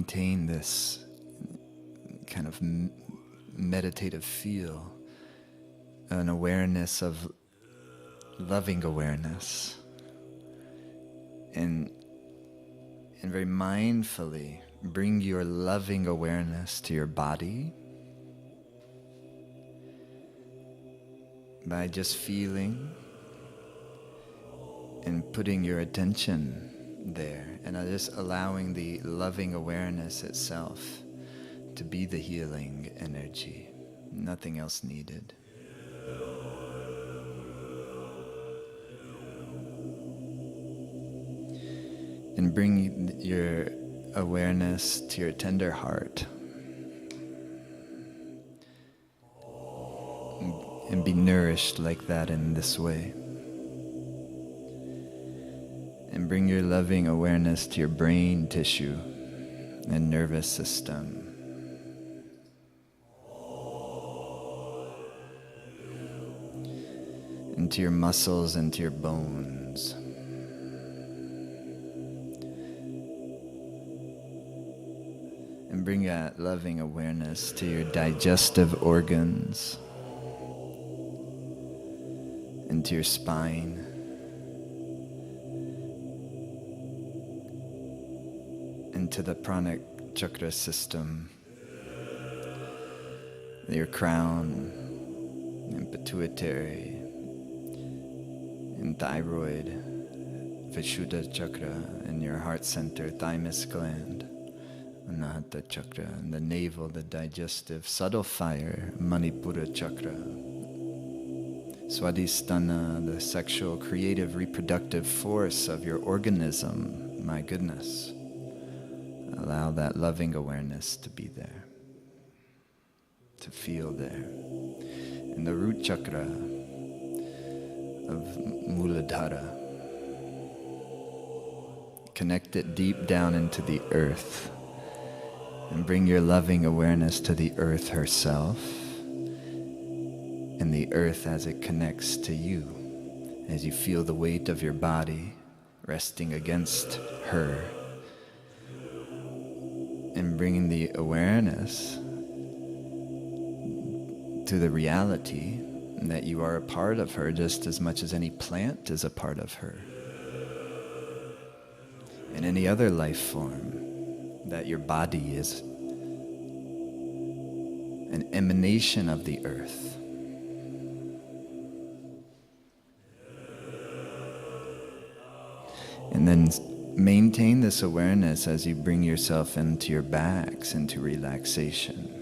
maintain this kind of meditative feel, an awareness of loving awareness, and very mindfully bring your loving awareness to your body by just feeling and putting your attention there, and just allowing the loving awareness itself to be the healing energy. Nothing else needed. And bring your awareness to your tender heart. And be nourished like that in this way. And bring your loving awareness to your brain tissue and nervous system. And to your muscles and to your bones. And bring that loving awareness to your digestive organs and to your spine. And to the pranic chakra system, your crown and pituitary and thyroid, Vishuddha chakra, and your heart center, thymus gland, Anahata chakra, and the navel, the digestive, subtle fire, Manipura chakra, Swadhisthana, the sexual, creative, reproductive force of your organism. My goodness. Allow that loving awareness to be there, to feel there. And the root chakra of Muladhara. Connect it deep down into the earth. And bring your loving awareness to the earth herself, and the earth as it connects to you, as you feel the weight of your body resting against her, and bringing the awareness to the reality that you are a part of her just as much as any plant is a part of her, and any other life form. That your body is an emanation of the earth. And then maintain this awareness as you bring yourself into your backs, into relaxation.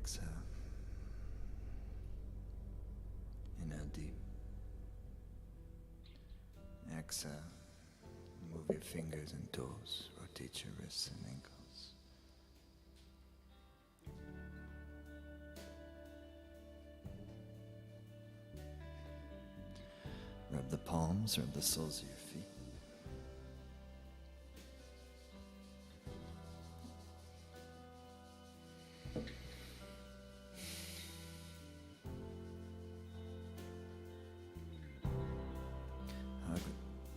exhale. Inhale deep. Exhale. Move your fingers and toes. Rotate your wrists and ankles. Rub the palms, rub the soles of your feet.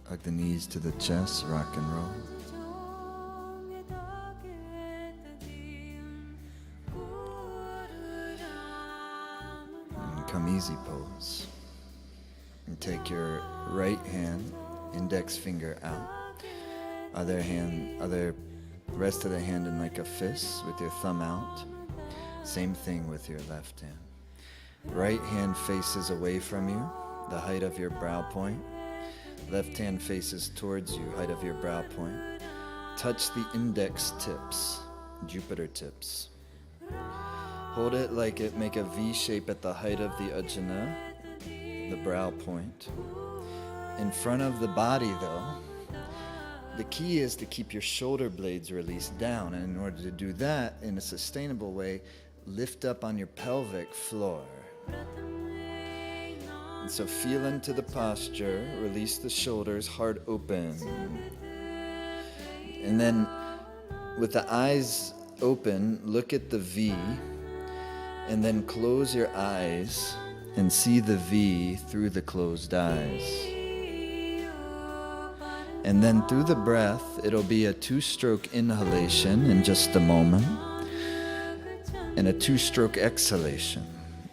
Hug the knees to the chest, rock and roll. And come easy pose. And take your right hand, index finger out. Rest of the hand in like a fist with your thumb out. Same thing with your left hand. Right hand faces away from you, the height of your brow point. Left hand faces towards you, height of your brow point. Touch the index tips, Jupiter tips. Hold it like it, make a V shape at the height of the ajna, the brow point. In front of the body though, the key is to keep your shoulder blades released down. And in order to do that in a sustainable way, lift up on your pelvic floor. And so feel into the posture, release the shoulders, heart open. And then with the eyes open, look at the V, and then close your eyes and see the V through the closed eyes. And then through the breath, it'll be a 2-stroke inhalation in just a moment, and a 2-stroke exhalation.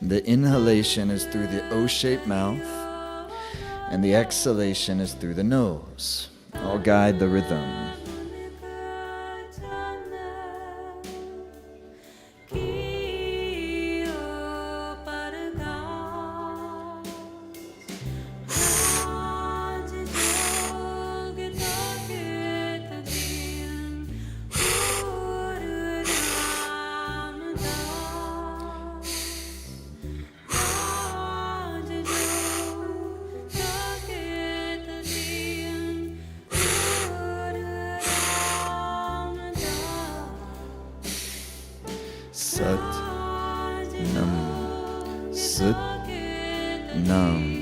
The inhalation is through the O-shaped mouth, and the exhalation is through the nose. I'll guide the rhythm. Sat Nam, Sat Nam.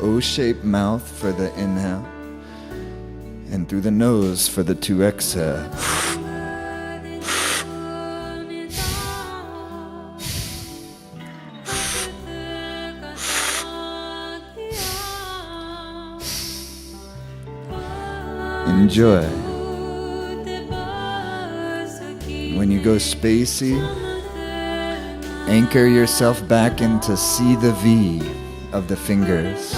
O-shaped mouth for the inhale, and through the nose for the 2 exhale. Enjoy. When you go spacey, anchor yourself back into see the V of the fingers.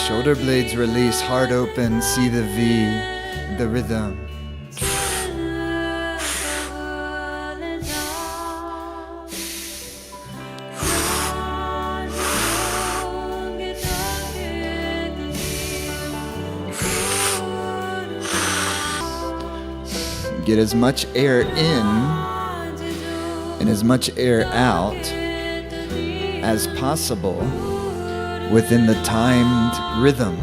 Shoulder blades release, heart open, see the V, the rhythm. Get as much air in and as much air out as possible within the timed rhythm.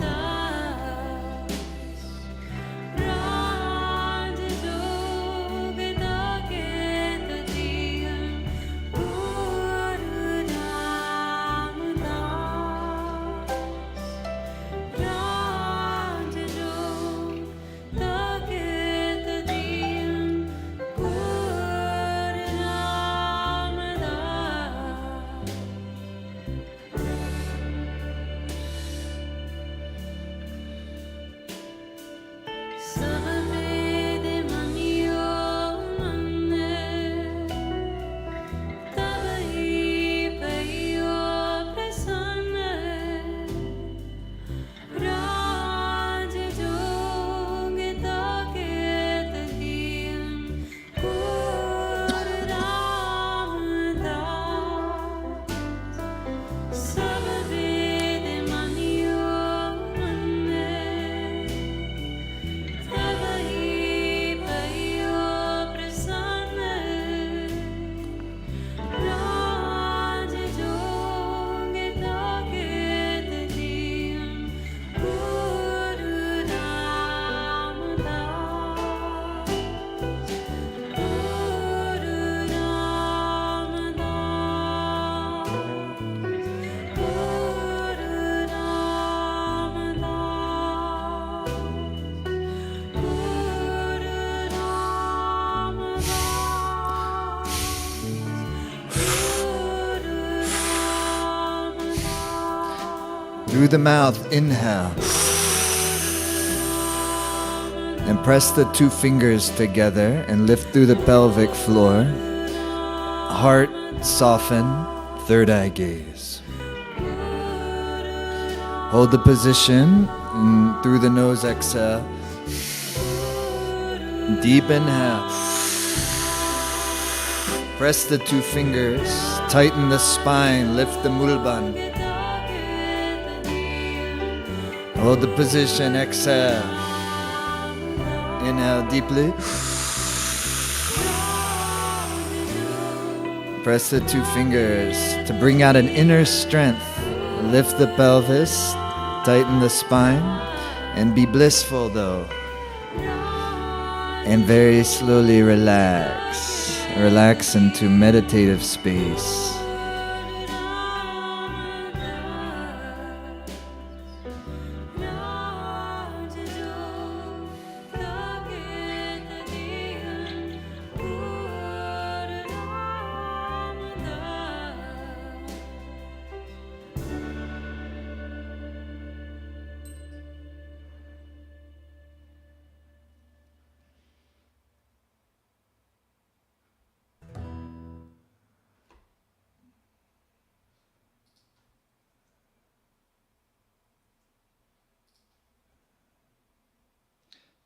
Through the mouth, inhale. And press the two fingers together and lift through the pelvic floor. Heart soften, third eye gaze. Hold the position and through the nose, exhale. Deep inhale. Press the two fingers, tighten the spine, lift the mulban. Hold the position, exhale. Inhale deeply. Press the two fingers to bring out an inner strength. Lift the pelvis, tighten the spine, and be blissful though. And very slowly relax. Relax into meditative space.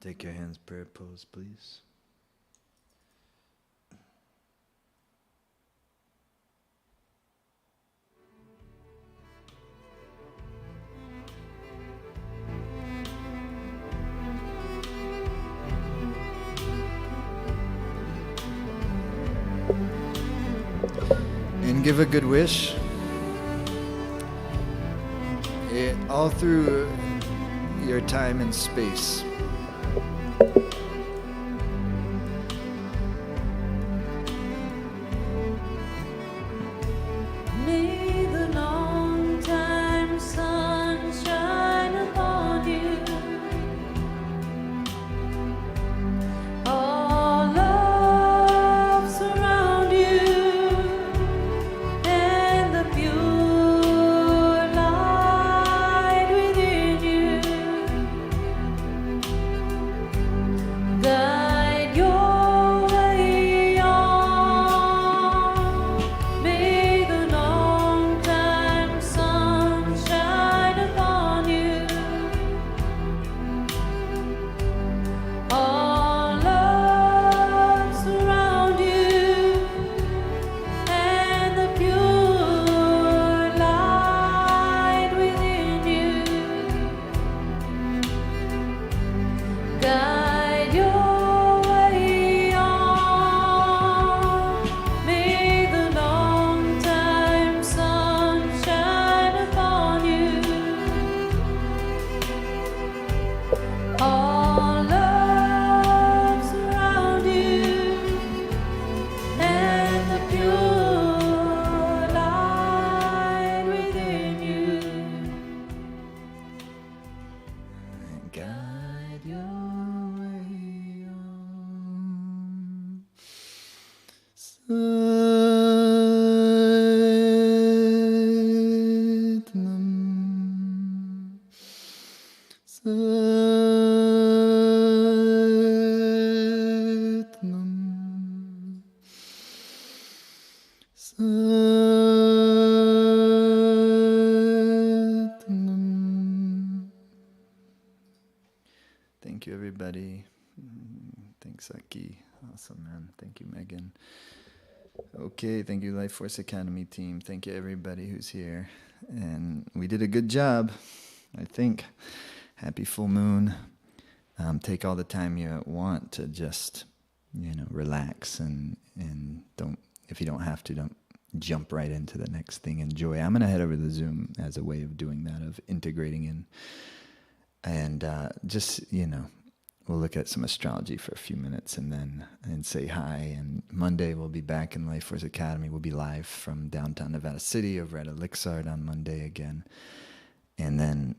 Take your hands, prayer pose, please. And give a good wish. All through your time and space. Thank you, everybody. Thanks, Aki. Awesome, man. Thank you, Megan. Okay, thank you, Life Force Academy team. Thank you, everybody who's here. And we did a good job, I think. Happy full moon. Take all the time you want to just, relax and don't, if you don't have to, don't jump right into the next thing. Enjoy. I'm going to head over to Zoom as a way of doing that, of integrating in. And we'll look at some astrology for a few minutes and say hi. And Monday we'll be back in Life Force Academy. We'll be live from downtown Nevada City over at Elixard on Monday again. And then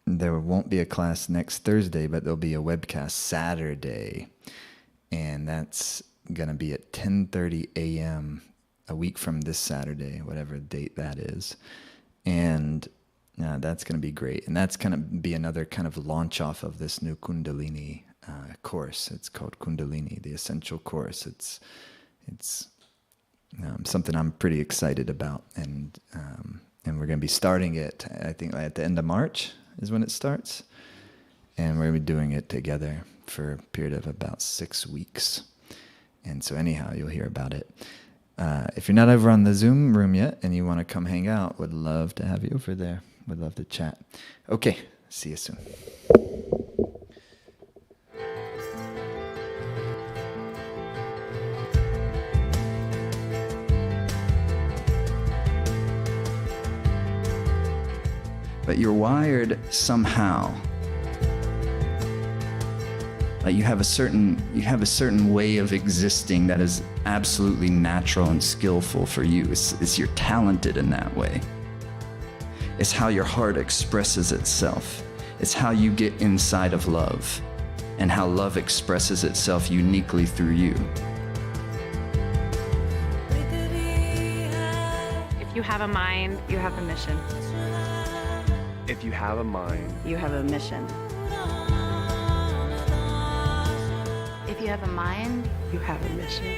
there won't be a class next Thursday, but there'll be a webcast Saturday. And that's going to be at 10:30 a.m. a week from this Saturday, whatever date that is. And that's going to be great. And that's going to be another kind of launch off of this new Kundalini course. It's called Kundalini, the Essential Course. It's something I'm pretty excited about. And we're going to be starting it, I think, at the end of March is when it starts. And we're going to be doing it together for a period of about 6 weeks. And so anyhow, you'll hear about it. If you're not over on the Zoom room yet and you want to come hang out, would love to have you over there. Would love to chat. Okay, see you soon. But you're wired somehow. Like you have a certain way of existing that is absolutely natural and skillful for you. You're talented in that way. It's how your heart expresses itself. It's how you get inside of love and how love expresses itself uniquely through you. If you have a mind, you have a mission. If you have a mind, You have a mission. If you have a mind, You have a mission.